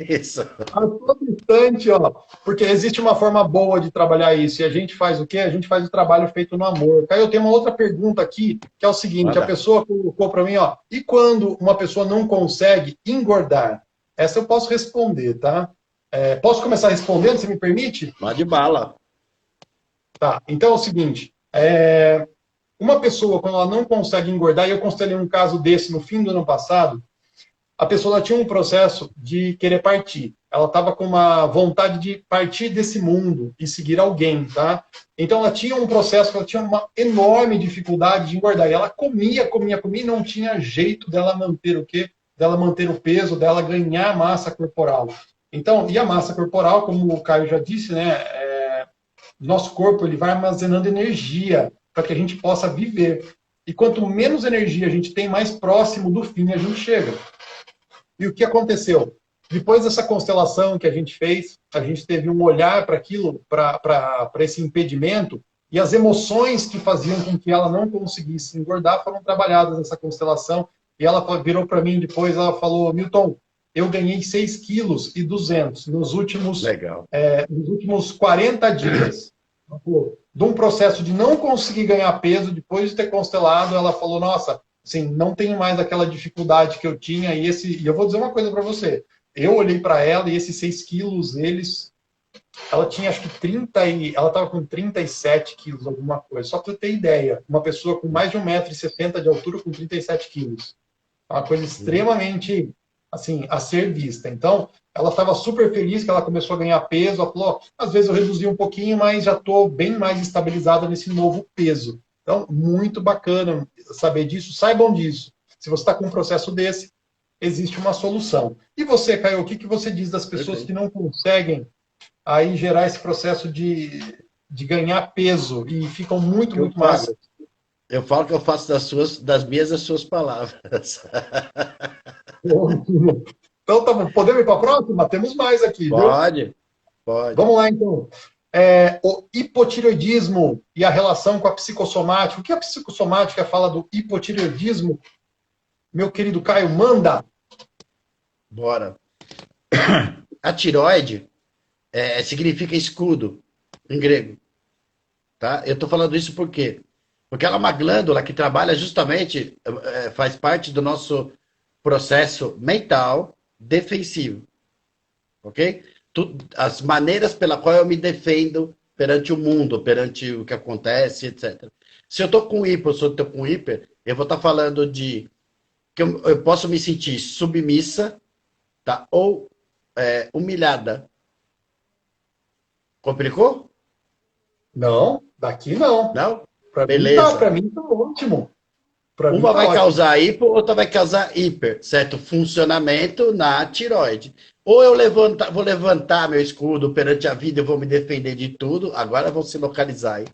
Isso. A todo instante, ó, porque existe uma forma boa de trabalhar isso, e a gente faz o quê? A gente faz o trabalho feito no amor. Caio, eu tenho uma outra pergunta aqui, que é o seguinte, a Manda. pessoa colocou para mim, ó, e quando uma pessoa não consegue engordar? Essa eu posso responder, tá? Posso começar respondendo, se me permite? Pode bala. Tá, então é o seguinte, uma pessoa, quando ela não consegue engordar, e eu considerei um caso desse no fim do ano passado, a pessoa tinha um processo de querer partir. Ela estava com uma vontade de partir desse mundo e seguir alguém, tá? Então ela tinha um processo, ela tinha uma enorme dificuldade de engordar. E ela comia, comia, comia e não tinha jeito dela manter o quê? Dela manter o peso, dela ganhar massa corporal. Então, e a massa corporal, como o Caio já disse, né? Nosso corpo ele vai armazenando energia para que a gente possa viver. E quanto menos energia a gente tem, mais próximo do fim a gente chega. E o que aconteceu? Depois dessa constelação que a gente fez, a gente teve um olhar para aquilo, para esse impedimento, e as emoções que faziam com que ela não conseguisse engordar foram trabalhadas nessa constelação. E ela virou para mim depois, ela falou, Milton, eu ganhei 6,2 kg nos últimos 40 dias. De um processo de não conseguir ganhar peso, depois de ter constelado, ela falou, nossa, assim, não tenho mais aquela dificuldade que eu tinha, e eu vou dizer uma coisa para você, eu olhei para ela e esses 6 quilos, ela tinha acho que ela estava com 37 quilos, alguma coisa, só para você ter ideia, uma pessoa com mais de 1,70 m de altura com 37 quilos, é uma coisa extremamente, assim, a ser vista. Então, ela estava super feliz que ela começou a ganhar peso, ela falou, às vezes eu reduzi um pouquinho, mas já estou bem mais estabilizada nesse novo peso. Então, muito bacana saber disso, saibam disso. Se você está com um processo desse, existe uma solução. E você, Caio, o que você diz das pessoas que não conseguem aí gerar esse processo de ganhar peso e ficam muito magras? Eu falo que eu faço das minhas as suas palavras. Então, tá bom. Podemos ir para a próxima? Temos mais aqui, Pode, viu? pode. Vamos lá, então. O hipotireoidismo e a relação com a psicossomática. O que a psicossomática fala do hipotireoidismo? Meu querido Caio, manda! Bora. A tireoide significa escudo, em grego. Tá? Eu estou falando isso por quê? Porque ela é uma glândula que trabalha justamente, faz parte do nosso processo mental defensivo. Ok? As maneiras pela qual eu me defendo perante o mundo, perante o que acontece, etc. Se eu estou com hipo, se eu estou com hiper, eu vou estar falando de que eu posso me sentir submissa, tá? Ou humilhada. Complicou? Não, daqui não. Não? Beleza. Beleza. Para mim tá ótimo. Uma vai causar hipo, outra vai causar hiper, certo? Funcionamento na tireoide. Ou eu vou levantar meu escudo perante a vida e vou me defender de tudo, agora vão se localizar aí.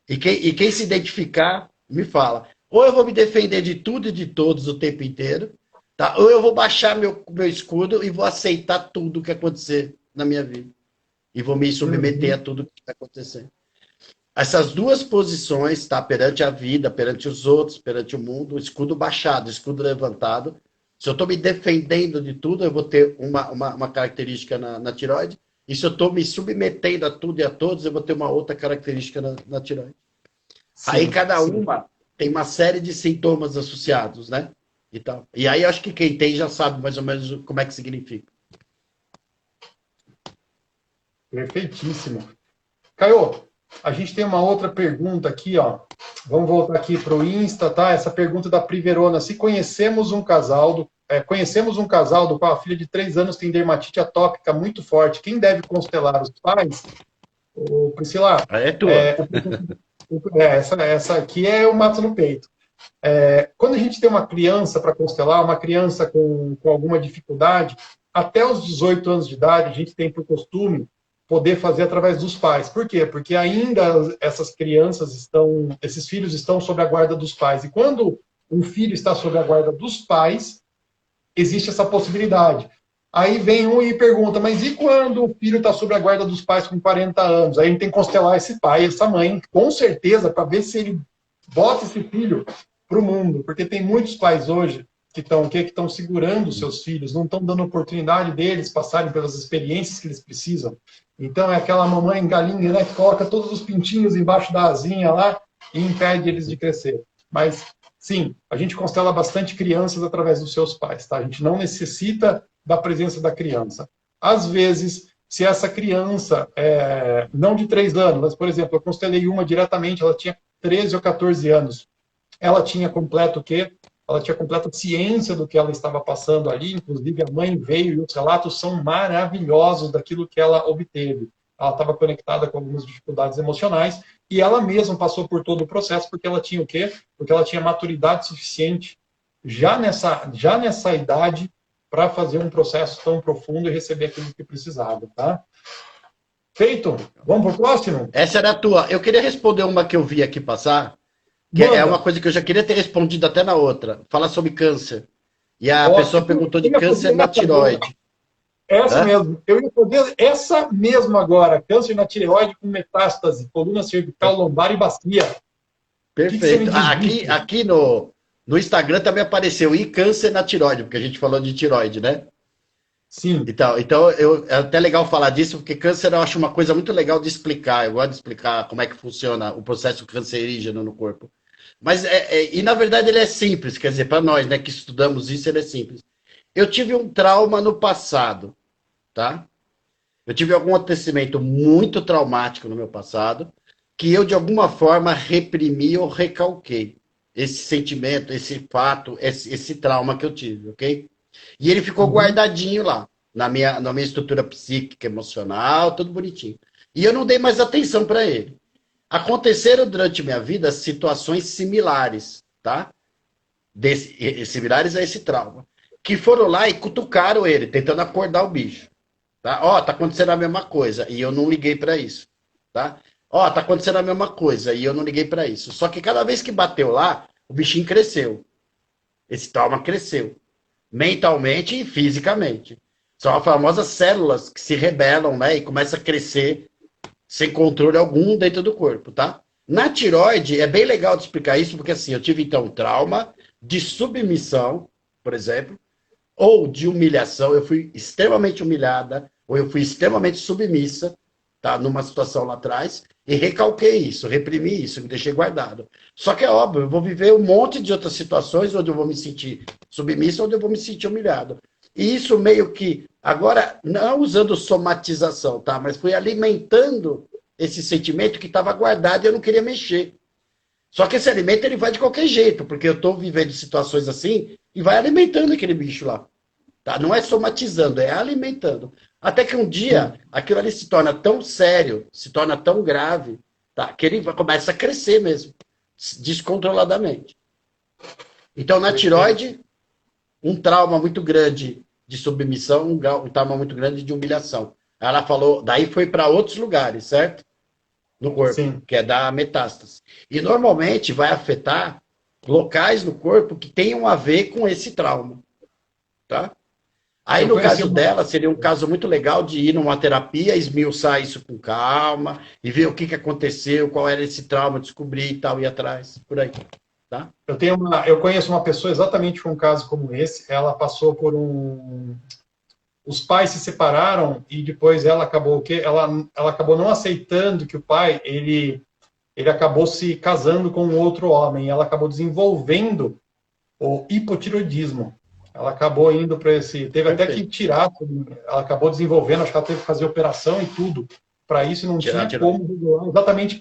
E quem se identificar, me fala. Ou eu vou me defender de tudo e de todos o tempo inteiro, tá? Ou eu vou baixar meu escudo e vou aceitar tudo que acontecer na minha vida. E vou me submeter a tudo que está acontecendo. Essas duas posições, tá? Perante a vida, perante os outros, perante o mundo, o escudo baixado, o escudo levantado. Se eu estou me defendendo de tudo, eu vou ter uma característica na tireoide. E se eu estou me submetendo a tudo e a todos, eu vou ter uma outra característica na tireoide. Sim, aí cada uma tem uma série de sintomas associados, né? E aí acho que quem tem já sabe mais ou menos como é que significa. Perfeitíssimo. Caio, a gente tem uma outra pergunta aqui, ó. Vamos voltar aqui para o Insta, tá? Essa pergunta da Priverona. Se conhecemos um casal conhecemos um casal do qual a filha de 3 anos tem dermatite atópica muito forte. Quem deve constelar os pais? Priscila, É tua. essa aqui é o mato no peito. Quando a gente tem uma criança para constelar, uma criança com alguma dificuldade, até os 18 anos de idade, a gente tem por costume poder fazer através dos pais. Por quê? Porque ainda essas crianças esses filhos estão sob a guarda dos pais. E quando um filho está sob a guarda dos pais, existe essa possibilidade. Aí vem um e pergunta, mas e quando o filho está sob a guarda dos pais com 40 anos? Aí a gente tem que constelar esse pai, essa mãe, com certeza, para ver se ele bota esse filho para o mundo. Porque tem muitos pais hoje que estão segurando os seus filhos, não estão dando oportunidade deles passarem pelas experiências que eles precisam. Então é aquela mamãe galinha, né, que coloca todos os pintinhos embaixo da asinha lá e impede eles de crescer. Mas, sim, a gente constela bastante crianças através dos seus pais, tá? A gente não necessita da presença da criança. Às vezes, se essa criança, não de 3 anos, mas, por exemplo, eu constelei uma diretamente, ela tinha 13 ou 14 anos. Ela tinha completo o quê? Ela tinha completa ciência do que ela estava passando ali, inclusive a mãe veio e os relatos são maravilhosos daquilo que ela obteve. Ela estava conectada com algumas dificuldades emocionais e ela mesma passou por todo o processo porque ela tinha o quê? Porque ela tinha maturidade suficiente já nessa idade para fazer um processo tão profundo e receber aquilo que precisava, tá? Feito? Vamos para o próximo? Essa era a tua. Eu queria responder uma que eu vi aqui passar, que é uma coisa que eu já queria ter respondido até na outra. Fala sobre câncer. E a pessoa perguntou de câncer na tireoide. Essa mesmo. Eu ia poder essa mesmo agora. Câncer na tireoide com metástase, coluna cervical, lombar e bacia. Perfeito. Aqui no Instagram também apareceu e câncer na tireoide, porque a gente falou de tireoide, né? Sim. Então é até legal falar disso, porque câncer eu acho uma coisa muito legal de explicar. Eu gosto de explicar como é que funciona o processo cancerígeno no corpo. Mas, e na verdade ele é simples, quer dizer, para nós, né, que estudamos isso, ele é simples. Eu tive um trauma no passado, tá? Eu tive algum acontecimento muito traumático no meu passado, que eu, de alguma forma, reprimi ou recalquei. Esse sentimento, esse fato, esse trauma que eu tive, ok? E ele ficou guardadinho lá, na minha estrutura psíquica, emocional, tudo bonitinho. E eu não dei mais atenção para ele. Aconteceram durante minha vida situações similares, tá? Similares a esse trauma. Que foram lá e cutucaram ele, tentando acordar o bicho. Tá? Ó, tá acontecendo a mesma coisa e eu não liguei para isso, tá? Ó, tá acontecendo a mesma coisa e eu não liguei para isso. Só que cada vez que bateu lá, o bichinho cresceu. Esse trauma cresceu. Mentalmente e fisicamente. São as famosas células que se rebelam, né? E começam a crescer sem controle algum dentro do corpo, tá? Na tireoide, é bem legal de explicar isso, porque assim, eu tive então trauma de submissão, por exemplo, ou de humilhação, eu fui extremamente humilhada, ou eu fui extremamente submissa, tá? Numa situação lá atrás, e recalquei isso, reprimi isso, me deixei guardado. Só que é óbvio, eu vou viver um monte de outras situações onde eu vou me sentir submissa, onde eu vou me sentir humilhado. E isso meio que, agora, não usando somatização, tá? Mas foi alimentando esse sentimento que estava guardado e eu não queria mexer. Só que esse alimento, ele vai de qualquer jeito, porque eu estou vivendo situações assim e vai alimentando aquele bicho lá. Tá? Não é somatizando, é alimentando. Até que um dia, aquilo ali se torna tão sério, se torna tão grave, tá? Que ele começa a crescer mesmo, descontroladamente. Então, na tireoide, um trauma muito grande de submissão, um trauma muito grande de humilhação. Ela falou, daí foi para outros lugares, certo? No corpo, sim, que é da metástase. E normalmente vai afetar locais no corpo que tenham a ver com esse trauma, tá? Aí no caso dela, seria um caso muito legal de ir numa terapia, esmiuçar isso com calma, e ver o que aconteceu, qual era esse trauma, descobrir e tal, ir atrás, por aí. Tá? Eu conheço uma pessoa exatamente com um caso como esse. Ela passou por os pais se separaram e depois ela acabou o quê? Ela acabou não aceitando que o pai ele acabou se casando com um outro homem. Ela acabou desenvolvendo o hipotiroidismo. Ela acabou indo para esse, teve até que tirar. Ela acabou desenvolvendo, acho que ela teve que fazer operação e tudo para isso. Não tinha como regular, exatamente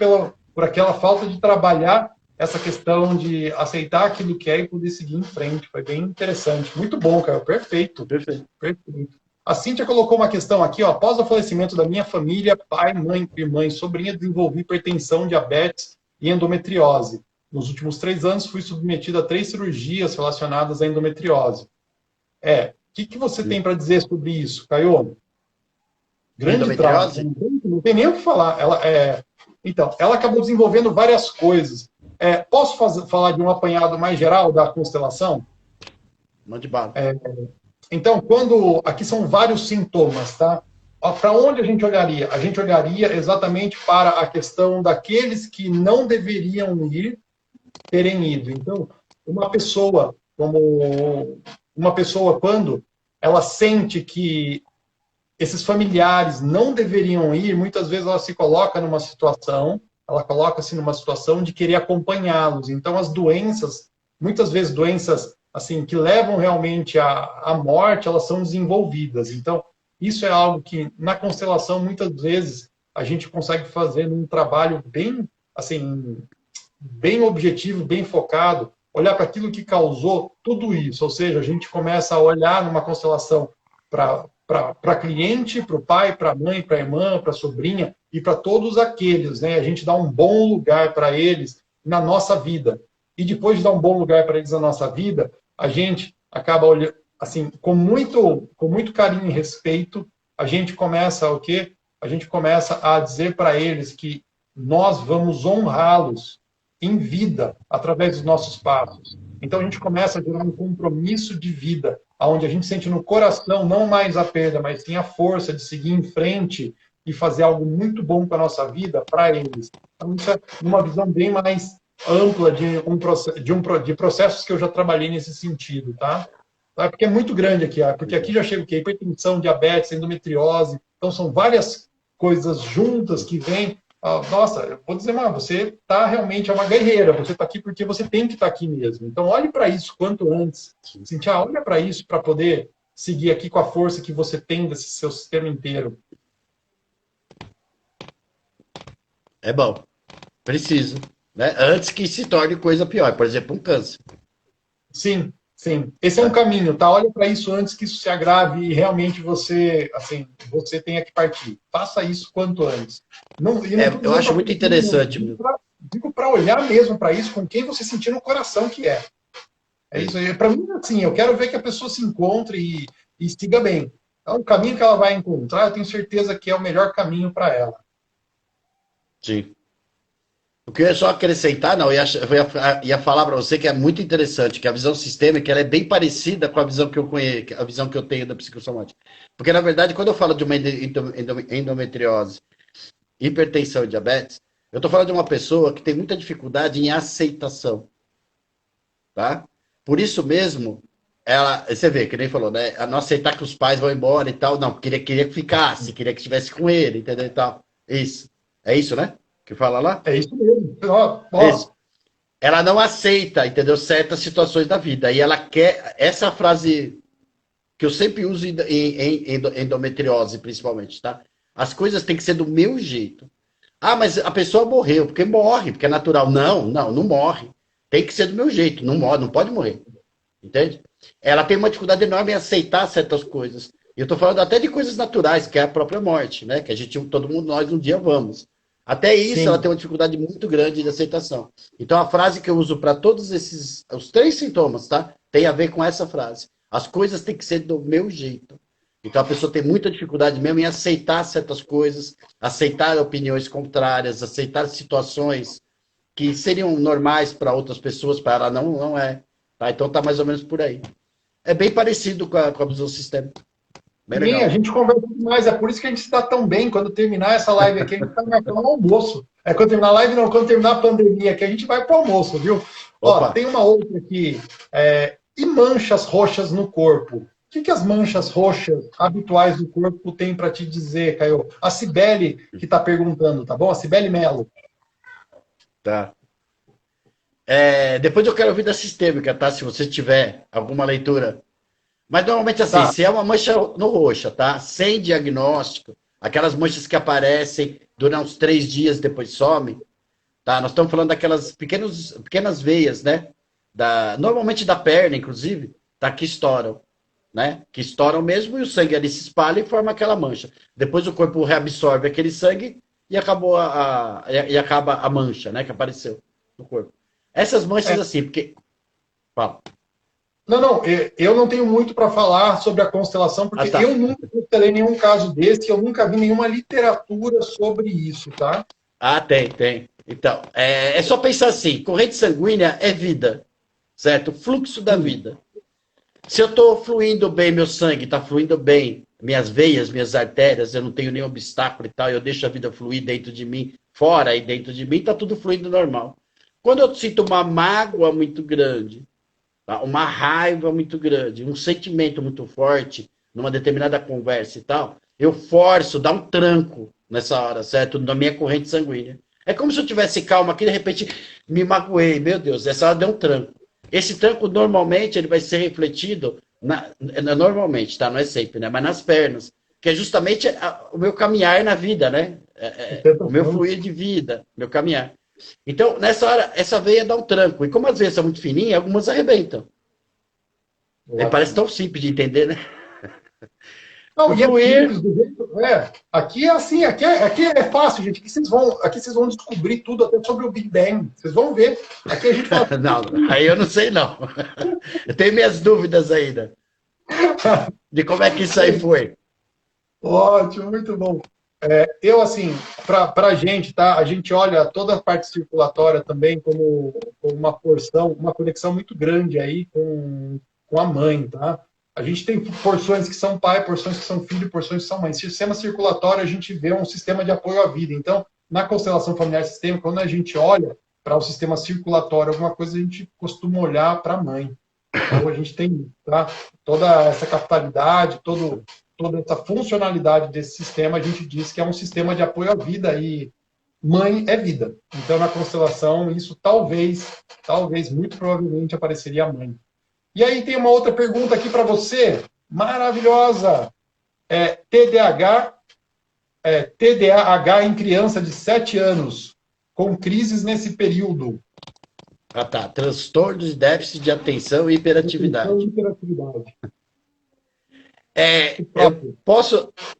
por aquela falta de trabalhar essa questão de aceitar aquilo que é e poder seguir em frente. Foi bem interessante. Muito bom, cara. Perfeito. Perfeito. Perfeito. A Cíntia colocou uma questão aqui, ó. Após o falecimento da minha família, pai, mãe, irmã e sobrinha, desenvolvi hipertensão, diabetes e endometriose. Nos últimos 3 anos, fui submetido a 3 cirurgias relacionadas à endometriose. O que você tem para dizer sobre isso, Caio? Grande trauma. Endometriose? Não tem nem o que falar. Então, ela acabou desenvolvendo várias coisas. Posso falar de um apanhado mais geral da constelação? Mande bala. Então, aqui são vários sintomas, tá? Para onde a gente olharia? A gente olharia exatamente para a questão daqueles que não deveriam ir, terem ido. Então, uma pessoa, quando ela sente que esses familiares não deveriam ir, muitas vezes ela se coloca numa situação, ela coloca-se numa situação de querer acompanhá-los. Então, as doenças, muitas vezes doenças assim que levam realmente à morte, elas são desenvolvidas. Então, isso é algo que na constelação muitas vezes a gente consegue fazer num trabalho bem, assim, bem objetivo, bem focado, olhar para aquilo que causou tudo isso. Ou seja, a gente começa a olhar numa constelação para cliente, para o pai, para a mãe, para a irmã, para a sobrinha e para todos aqueles, né? A gente dá um bom lugar para eles na nossa vida. E depois de dar um bom lugar para eles na nossa vida, a gente acaba olhando, assim, com muito carinho e respeito, a gente começa o quê? A gente começa a dizer para eles que nós vamos honrá-los em vida, através dos nossos passos. Então, a gente começa a gerar um compromisso de vida, onde a gente sente no coração não mais a perda, mas sim a força de seguir em frente e fazer algo muito bom para a nossa vida, para eles. Então, isso é uma visão bem mais ampla de processos que eu já trabalhei nesse sentido, tá? Porque é muito grande aqui, porque aqui já chega o quê? Hipertensão, diabetes, endometriose, então são várias coisas juntas que vêm. Nossa, eu vou dizer, mas você está realmente uma guerreira, você está aqui porque você tem que estar aqui mesmo. Então, olhe para isso quanto antes. Cintia, olha para isso para poder seguir aqui com a força que você tem desse seu sistema inteiro. É bom. Preciso. Né? Antes que se torne coisa pior. Por exemplo, um câncer. Sim, sim. Esse é um caminho, tá? Olha para isso antes que isso se agrave e realmente você tenha que partir. Faça isso quanto antes. Eu acho muito interessante. Digo para olhar mesmo para isso com quem você sentir no coração que é. É isso aí. Para mim, assim, eu quero ver que a pessoa se encontre e siga bem. Então, o caminho que ela vai encontrar, eu tenho certeza que é o melhor caminho para ela. Sim. O que eu ia só acrescentar, não, ia falar para você que é muito interessante, que a visão sistêmica ela é bem parecida com a visão que eu conheço, a visão que eu tenho da psicossomática. Porque, na verdade, quando eu falo de uma endometriose, hipertensão e diabetes, eu estou falando de uma pessoa que tem muita dificuldade em aceitação. Tá? Por isso mesmo, você vê, que nem falou, né? A não aceitar que os pais vão embora e tal, não, queria que ficasse, queria que estivesse com ele, entendeu? E tal. Isso. É isso, né? Que fala lá? É isso mesmo. Isso. Ela não aceita, entendeu? Certas situações da vida. E ela quer. Essa frase que eu sempre uso em endometriose, principalmente, tá? As coisas têm que ser do meu jeito. Ah, mas a pessoa morreu, porque morre, porque é natural. Não morre. Tem que ser do meu jeito. Não morre, não pode morrer. Entende? Ela tem uma dificuldade enorme em aceitar certas coisas. E eu tô falando até de coisas naturais, que é a própria morte, né? Que a gente, todo mundo, nós um dia vamos. Até isso, sim, ela tem uma dificuldade muito grande de aceitação. Então, a frase que eu uso para todos os 3 sintomas, tá? Tem a ver com essa frase. As coisas têm que ser do meu jeito. Então, a pessoa tem muita dificuldade mesmo em aceitar certas coisas, aceitar opiniões contrárias, aceitar situações que seriam normais para outras pessoas, para ela não é. Tá? Então, tá mais ou menos por aí. É bem parecido com a visão sistêmica. Sim, a gente conversa demais, é por isso que a gente está tão bem. Quando terminar essa live aqui, a gente está marcando um almoço. Quando terminar a live, não, quando terminar a pandemia aqui, a gente vai para o almoço, viu? Ó, tem uma outra aqui. E manchas roxas no corpo? O que as manchas roxas habituais do corpo têm para te dizer, Caio? A Cibele que está perguntando, tá bom? A Cibele Melo. Tá. Depois eu quero ouvir da sistêmica, tá? Se você tiver alguma leitura. Mas normalmente assim, tá. Se é uma mancha no roxa, tá? Sem diagnóstico, aquelas manchas que aparecem, duram uns 3 dias, depois some, tá? Nós estamos falando daquelas pequenas veias, né? Normalmente da perna, inclusive, tá? Que estouram, né? Que estouram mesmo e o sangue ali se espalha e forma aquela mancha. Depois o corpo reabsorve aquele sangue e acaba a mancha, né? Que apareceu no corpo. Essas manchas assim, porque... Fala. Não, eu não tenho muito para falar sobre a constelação, porque Tá. eu nunca constelei nenhum caso desse, eu nunca vi nenhuma literatura sobre isso, tá? Tem. Então, é só pensar assim, corrente sanguínea é vida, certo? Fluxo da vida. Se eu estou fluindo bem, meu sangue está fluindo bem, minhas veias, minhas artérias, eu não tenho nenhum obstáculo e tal, eu deixo a vida fluir dentro de mim, fora e dentro de mim, está tudo fluindo normal. Quando eu sinto uma mágoa muito grande, tá? Uma raiva muito grande, um sentimento muito forte, numa determinada conversa e tal, eu forço, dá um tranco nessa hora, certo? Na minha corrente sanguínea. É como se eu tivesse calma aqui, de repente me magoei, meu Deus, essa hora deu um tranco. Esse tranco, normalmente, ele vai ser refletido, normalmente, tá? Não é sempre, né? Mas nas pernas, que é justamente o meu caminhar na vida, né? O meu fluir de vida, meu caminhar. Então, nessa hora, essa veia dá um tranco. E como as veias são muito fininhas, algumas arrebentam. Parece tão simples de entender, né? Não, O e é fluir... simples, do jeito, aqui é assim, aqui é fácil, gente. Aqui vocês vão descobrir tudo até sobre o Big Bang. Vocês vão ver. Aqui a gente fala. Não, aí eu não sei, não. Eu tenho minhas dúvidas ainda. De como é que isso aí foi. Ótimo, muito bom. Eu, assim, para a gente, tá? A gente olha toda a parte circulatória também como uma porção, uma conexão muito grande aí com a mãe, tá? A gente tem porções que são pai, porções que são filho, porções que são mãe. Sistema circulatório, a gente vê um sistema de apoio à vida. Então, na constelação familiar sistêmica, quando a gente olha para o sistema circulatório, alguma coisa a gente costuma olhar para a mãe. Então, a gente tem, tá? Toda essa capitalidade, toda essa funcionalidade desse sistema, a gente diz que é um sistema de apoio à vida e mãe é vida. Então, na constelação, isso talvez, muito provavelmente apareceria a mãe. E aí tem uma outra pergunta aqui para você, maravilhosa. TDAH em criança de 7 anos, com crises nesse período. Tá. Transtorno de déficit de atenção e hiperatividade.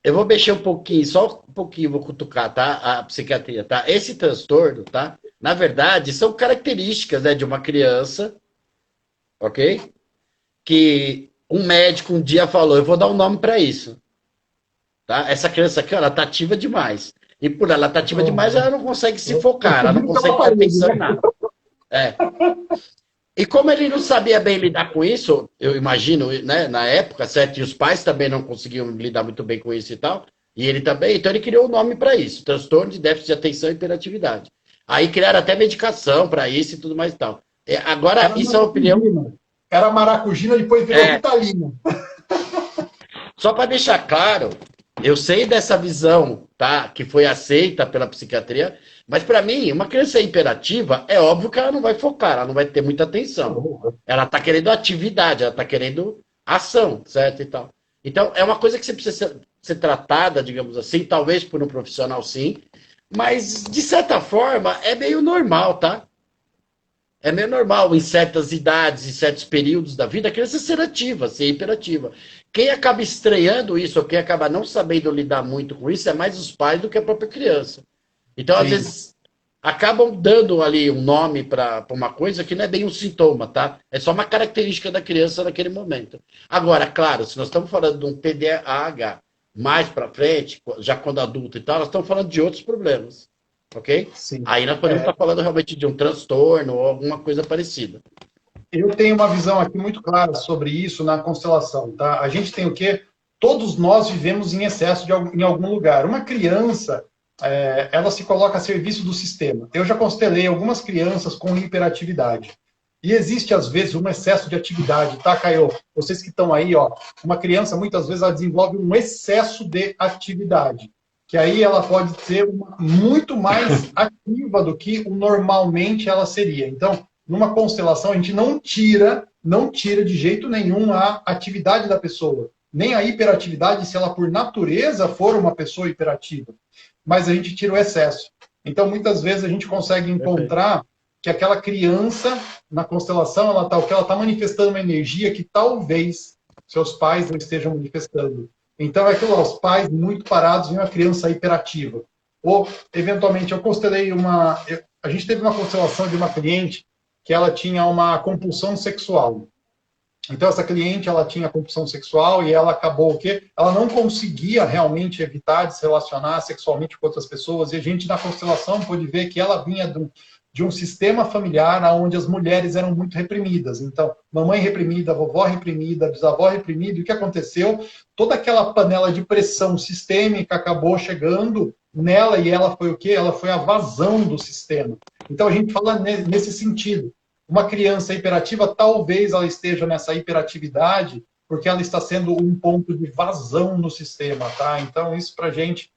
Eu vou mexer um pouquinho, só um pouquinho, vou cutucar, tá? A psiquiatria, tá? Esse transtorno, tá? Na verdade, são características, né, de uma criança, ok? Que um médico um dia falou, eu vou dar um nome para isso, tá? Essa criança aqui, ela tá ativa demais. E por ela tá ativa demais, ela não consegue se focar, ela não consegue estar pensando em nada. E como ele não sabia bem lidar com isso, eu imagino, né, na época, certo? E os pais também não conseguiam lidar muito bem com isso e tal, e ele também, então ele criou um nome para isso, transtorno de déficit de atenção e hiperatividade. Aí criaram até medicação para isso e tudo mais e tal. Agora, isso é uma opinião... Era maracujina, depois virou Ritalina. Só para deixar claro, eu sei dessa visão, tá, que foi aceita pela psiquiatria, mas para mim, uma criança hiperativa, é óbvio que ela não vai focar, ela não vai ter muita atenção. Ela está querendo atividade, ela está querendo ação, certo? E tal. Então, é uma coisa que você precisa ser tratada, digamos assim, talvez por um profissional sim, mas, de certa forma, é meio normal, tá? É meio normal em certas idades, em certos períodos da vida, a criança ser ativa, ser hiperativa. Quem acaba estranhando isso, ou quem acaba não sabendo lidar muito com isso, é mais os pais do que a própria criança. Então, às vezes, acabam dando ali um nome para uma coisa que não é bem um sintoma, tá? É só uma característica da criança naquele momento. Agora, claro, se nós estamos falando de um TDAH mais para frente, já quando adulto e tal, nós estamos falando de outros problemas. Ok? Sim. Aí nós podemos estar falando realmente de um transtorno ou alguma coisa parecida. Eu tenho uma visão aqui muito clara sobre isso na constelação, tá? A gente tem o quê? Todos nós vivemos em excesso em algum lugar. Uma criança, ela se coloca a serviço do sistema. Eu já constelei algumas crianças com hiperatividade. E existe, às vezes, um excesso de atividade, tá, Caio? Vocês que estão aí, ó, uma criança, muitas vezes, ela desenvolve um excesso de atividade. Que aí ela pode ser muito mais ativa do que normalmente ela seria. Então, numa constelação, a gente não tira de jeito nenhum a atividade da pessoa, nem a hiperatividade, se ela por natureza for uma pessoa hiperativa, mas a gente tira o excesso. Então, muitas vezes a gente consegue Perfeito. encontrar que aquela criança na constelação, ela tá manifestando uma energia que talvez seus pais não estejam manifestando. Então, é aquilo, ó, os pais muito parados e uma criança hiperativa. Ou, eventualmente, eu constelei a gente teve uma constelação de uma cliente que ela tinha uma compulsão sexual. Então, essa cliente, ela tinha compulsão sexual e ela acabou o quê? Ela não conseguia realmente evitar de se relacionar sexualmente com outras pessoas. E a gente, na constelação, pôde ver que ela vinha de um sistema familiar onde as mulheres eram muito reprimidas. Então, mamãe reprimida, vovó reprimida, bisavó reprimida. E o que aconteceu? Toda aquela panela de pressão sistêmica acabou chegando nela e ela foi o quê? Ela foi a vazão do sistema. Então, a gente fala nesse sentido. Uma criança hiperativa, talvez ela esteja nessa hiperatividade porque ela está sendo um ponto de vazão no sistema, tá? Então, isso para a gente,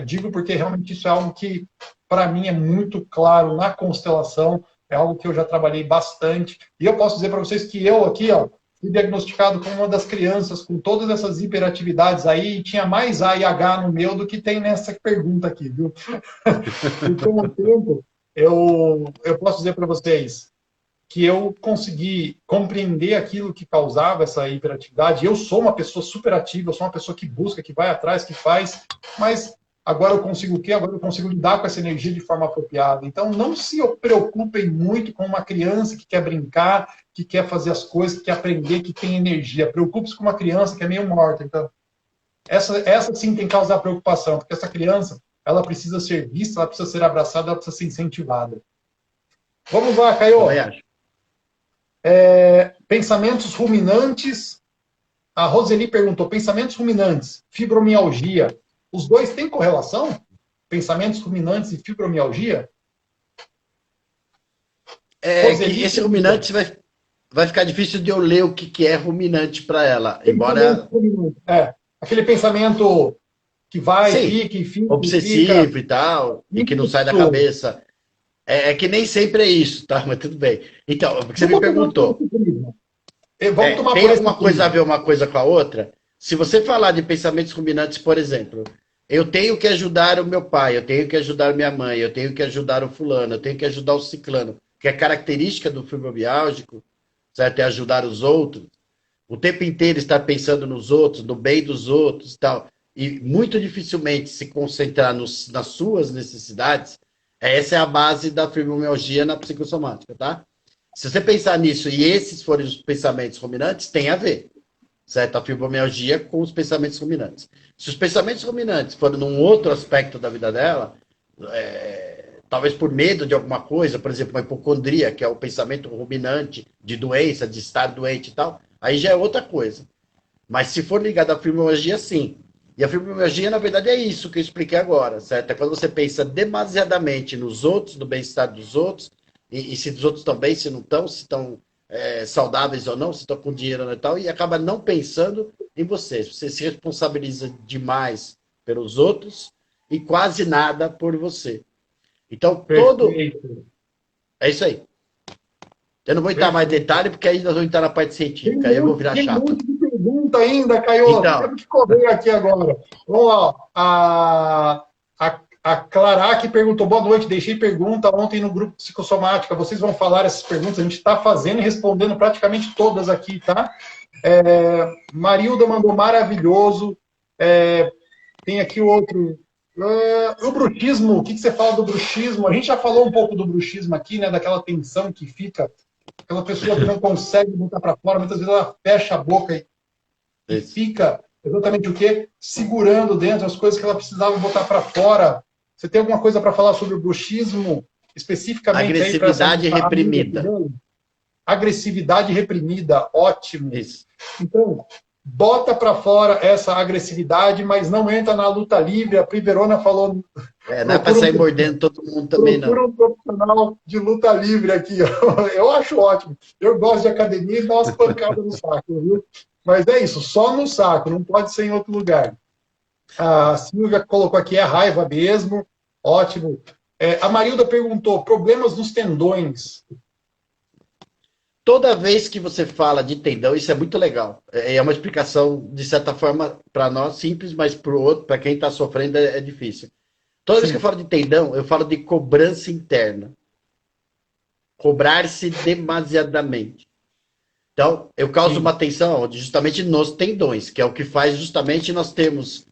digo porque realmente isso é algo que, para mim, é muito claro na constelação, é algo que eu já trabalhei bastante. E eu posso dizer para vocês que eu aqui, ó, fui diagnosticado como uma das crianças com todas essas hiperatividades aí, e tinha mais A e H no meu do que tem nessa pergunta aqui, viu? E com o tempo, eu posso dizer para vocês que eu consegui compreender aquilo que causava essa hiperatividade. Eu sou uma pessoa superativa, eu sou uma pessoa que busca, que vai atrás, que faz, mas agora eu consigo o quê? Agora eu consigo lidar com essa energia de forma apropriada. Então, não se preocupem muito com uma criança que quer brincar, que quer fazer as coisas, que quer aprender, que tem energia. Preocupe-se com uma criança que é meio morta. Então, essa sim tem que causar preocupação, porque essa criança, ela precisa ser vista, ela precisa ser abraçada, ela precisa ser incentivada. Vamos lá, Caio. Também acho. Pensamentos ruminantes. A Roseli perguntou: pensamentos ruminantes, fibromialgia. Os dois têm correlação? Pensamentos ruminantes e fibromialgia? Que esse ruminante vai ficar difícil de eu ler o que é ruminante para ela. Embora. Aquele pensamento que vai, Sim, fica, obsessivo fica. e tal, e que não sai da cabeça. Que nem sempre é isso, tá? Mas tudo bem. Então, porque você me perguntou. Tem alguma coisa a ver uma coisa com a outra? Se você falar de pensamentos ruminantes, por exemplo, eu tenho que ajudar o meu pai, eu tenho que ajudar minha mãe, eu tenho que ajudar o fulano, eu tenho que ajudar o ciclano, que é característica do fibromialgico, certo? É ajudar os outros. O tempo inteiro estar pensando nos outros, no bem dos outros e tal. E muito dificilmente se concentrar nas suas necessidades. Essa é a base da fibromialgia na psicossomática, tá? Se você pensar nisso e esses forem os pensamentos ruminantes, tem a ver, certo? A fibromialgia com os pensamentos ruminantes. Se os pensamentos ruminantes forem num outro aspecto da vida dela, talvez por medo de alguma coisa, por exemplo, uma hipocondria, que é o pensamento ruminante de doença, de estar doente e tal, aí já é outra coisa. Mas se for ligado à fibromialgia, sim. E a fibromialgia, na verdade, é isso que eu expliquei agora, certo? É quando você pensa demasiadamente nos outros, no bem-estar dos outros, e se os outros estão bem, se não estão, se estão saudáveis ou não, se estão com dinheiro e tal, e acaba não pensando em você. Você se responsabiliza demais pelos outros e quase nada por você. Então, é isso aí. Eu não vou entrar mais em detalhe, porque aí nós vamos entrar na parte científica, aí eu vou virar chato. Tem muita pergunta ainda, Caio. Então, Temos que correr aqui agora. Vamos lá. A Clara que perguntou: boa noite, deixei pergunta ontem no grupo Psicossomática. Vocês vão falar essas perguntas, a gente está fazendo e respondendo praticamente todas aqui, tá? Marilda mandou maravilhoso. Tem aqui outro. O bruxismo, o que você fala do bruxismo? A gente já falou um pouco do bruxismo aqui, né? Daquela tensão que fica, aquela pessoa que não consegue botar para fora, muitas vezes ela fecha a boca e fica exatamente o quê? Segurando dentro as coisas que ela precisava botar para fora. Você tem alguma coisa para falar sobre o bruxismo, especificamente? Agressividade reprimida. Agressividade reprimida, ótimo. Isso. Então, bota para fora essa agressividade, mas não entra na luta livre. A Priverona falou... não é para sair mordendo todo mundo também, não. Procura um profissional de luta livre aqui. Eu acho ótimo. Eu gosto de academia e dá umas pancadas no saco, viu? Mas é isso, só no saco, não pode ser em outro lugar. A Silvia colocou aqui, é raiva mesmo. Ótimo. A Marilda perguntou, problemas nos tendões. Toda vez que você fala de tendão, isso é muito legal. É uma explicação, de certa forma, para nós simples, mas para o outro, para quem está sofrendo, é difícil. Toda vez Sim. que eu falo de tendão, eu falo de cobrança interna. Cobrar-se demasiadamente. Então, eu causo Sim. uma tensão justamente nos tendões, que é o que faz justamente nós termos,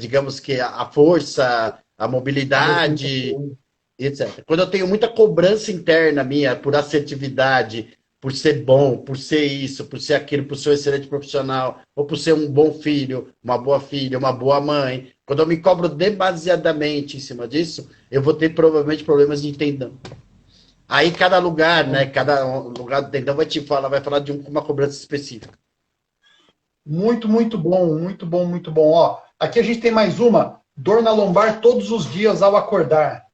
digamos que a força, a A mobilidade, movimentação. etc. Quando eu tenho muita cobrança interna minha por assertividade, por ser bom, por ser isso, por ser aquilo, por ser um excelente profissional, ou por ser um bom filho, uma boa mãe, quando eu me cobro demasiadamente em cima disso, eu vou ter provavelmente problemas de tendão. Aí cada lugar, né? Cada lugar do tendão vai te falar, vai falar de uma cobrança específica. Muito, muito bom, muito bom, muito bom. Ó, aqui a gente tem mais uma. Dor na lombar todos os dias ao acordar.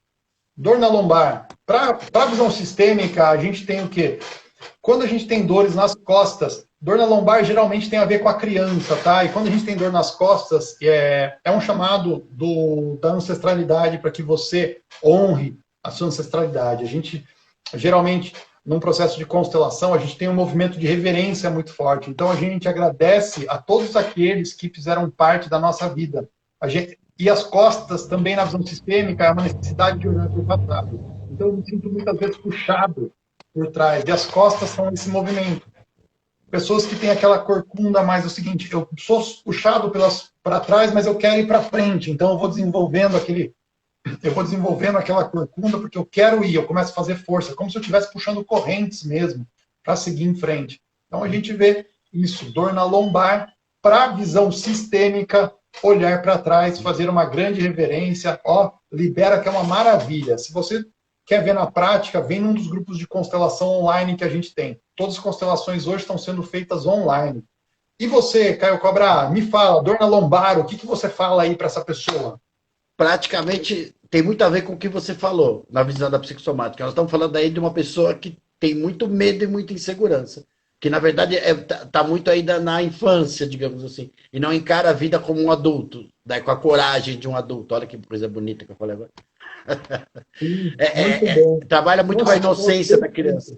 Dor na lombar. Para a visão sistêmica, a gente tem o quê? Quando a gente tem dores nas costas, dor na lombar geralmente tem a ver com a criança, tá? E quando a gente tem dor nas costas, é um chamado da ancestralidade para que você honre a sua ancestralidade. A gente, geralmente, num processo de constelação, a gente tem um movimento de reverência muito forte. Então, a gente agradece a todos aqueles que fizeram parte da nossa vida. E as costas, também na visão sistêmica, é uma necessidade de olhar para o passado. Então, eu me sinto muitas vezes puxado por trás. E as costas são esse movimento. Pessoas que têm aquela corcunda mais o seguinte, eu sou puxado para trás, mas eu quero ir para frente. Então eu vou desenvolvendo aquela corcunda porque eu quero ir, eu começo a fazer força, como se eu estivesse puxando correntes mesmo para seguir em frente. Então a gente vê isso, dor na lombar, para a visão sistêmica, olhar para trás, fazer uma grande reverência, ó, libera que é uma maravilha. Se você quer ver na prática, vem num dos grupos de constelação online que a gente tem. Todas as constelações hoje estão sendo feitas online. E você, Caio Cobra, me fala, dor na lombar, o que você fala aí para essa pessoa? Praticamente tem muito a ver com o que você falou na visão da psicossomática. Nós estamos falando aí de uma pessoa que tem muito medo e muita insegurança. Que na verdade tá muito ainda na infância, digamos assim, e não encara a vida como um adulto, né, com a coragem de um adulto. Olha que coisa bonita que eu falei agora. Sim, muito bom. Trabalha muito com a Nossa, inocência da criança.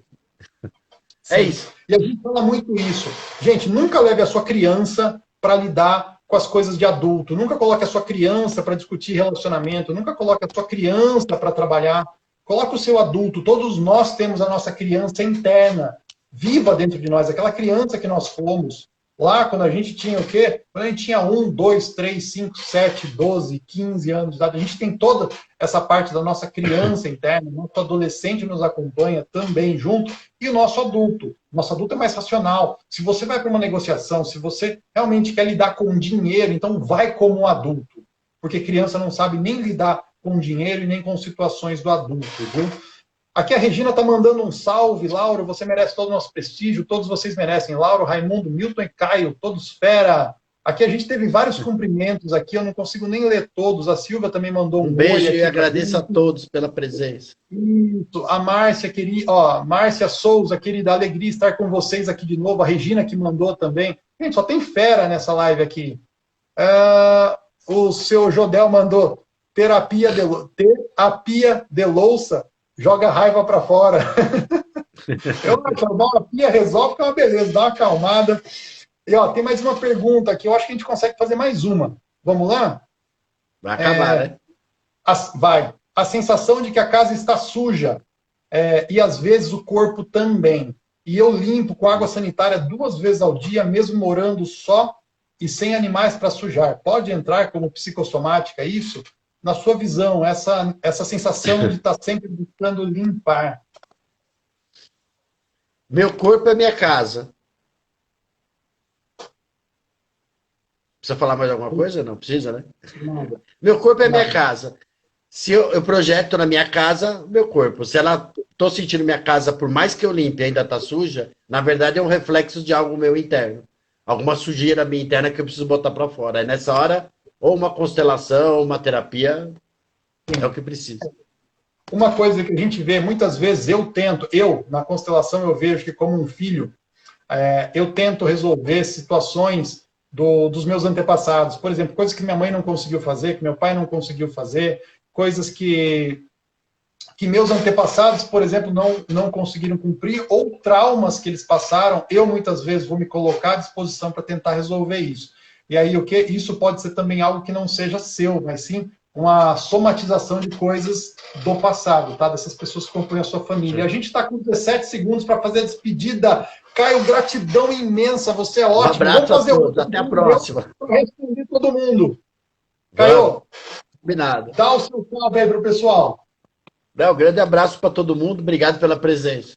É sim. isso. E a gente fala muito isso. Gente, nunca leve a sua criança para lidar com as coisas de adulto. Nunca coloque a sua criança para discutir relacionamento. Nunca coloque a sua criança para trabalhar. Coloque o seu adulto. Todos nós temos a nossa criança interna, viva dentro de nós. Aquela criança que nós fomos. Lá, quando a gente tinha o quê? Quando a gente tinha 1, 2, 3, 5, 7, 12, 15 anos de idade, a gente tem toda essa parte da nossa criança interna, o nosso adolescente nos acompanha também junto, e o nosso adulto. O nosso adulto é mais racional. Se você vai para uma negociação, se você realmente quer lidar com dinheiro, então vai como um adulto. Porque criança não sabe nem lidar com dinheiro e nem com situações do adulto, viu? Aqui a Regina está mandando um salve, Lauro, você merece todo o nosso prestígio, todos vocês merecem. Lauro, Raimundo, Milton e Caio, todos fera. Aqui a gente teve vários cumprimentos aqui, eu não consigo nem ler todos. A Silvia também mandou Um beijo oi e aqui agradeço a todos pela presença. isso. A Márcia, querida, ó, Márcia Souza, querida, alegria estar com vocês aqui de novo. A Regina que mandou também. Gente, só tem fera nessa live aqui. O seu Jodel mandou terapia de louça. Joga a raiva para fora. Eu acho, uma pia resolve, que é uma beleza, dá uma acalmada. E ó, tem mais uma pergunta aqui, eu acho que a gente consegue fazer mais uma. Vamos lá? Vai acabar, né? Vai. A sensação de que a casa está suja, e às vezes o corpo também. E eu limpo com água sanitária 2 vezes ao dia, mesmo morando só e sem animais para sujar. Pode entrar como psicossomática isso? Na sua visão, essa sensação de estar sempre buscando limpar. Meu corpo é minha casa. Precisa falar mais alguma coisa? Não precisa, né? Nada. Meu corpo é minha casa. Se eu projeto na minha casa, meu corpo. Se ela tô sentindo minha casa, por mais que eu limpe, ainda tá suja, na verdade é um reflexo de algo meu interno. Alguma sujeira minha interna que eu preciso botar para fora. Aí nessa hora, ou uma constelação, ou uma terapia, é o que precisa. Uma coisa que a gente vê, muitas vezes na constelação eu vejo que como um filho, eu tento resolver situações dos meus antepassados. Por exemplo, coisas que minha mãe não conseguiu fazer, que meu pai não conseguiu fazer, coisas que meus antepassados, por exemplo, não conseguiram cumprir, ou traumas que eles passaram, eu muitas vezes vou me colocar à disposição para tentar resolver isso. E aí, isso pode ser também algo que não seja seu, mas sim uma somatização de coisas do passado, tá? Dessas pessoas que compõem a sua família. A gente está com 17 segundos para fazer a despedida. Caio, gratidão imensa, você é ótimo. Um abraço a todos, até a próxima. Para responder todo mundo. Caio, combinado. Dá o seu salve aí para o pessoal. Um grande abraço para todo mundo, obrigado pela presença.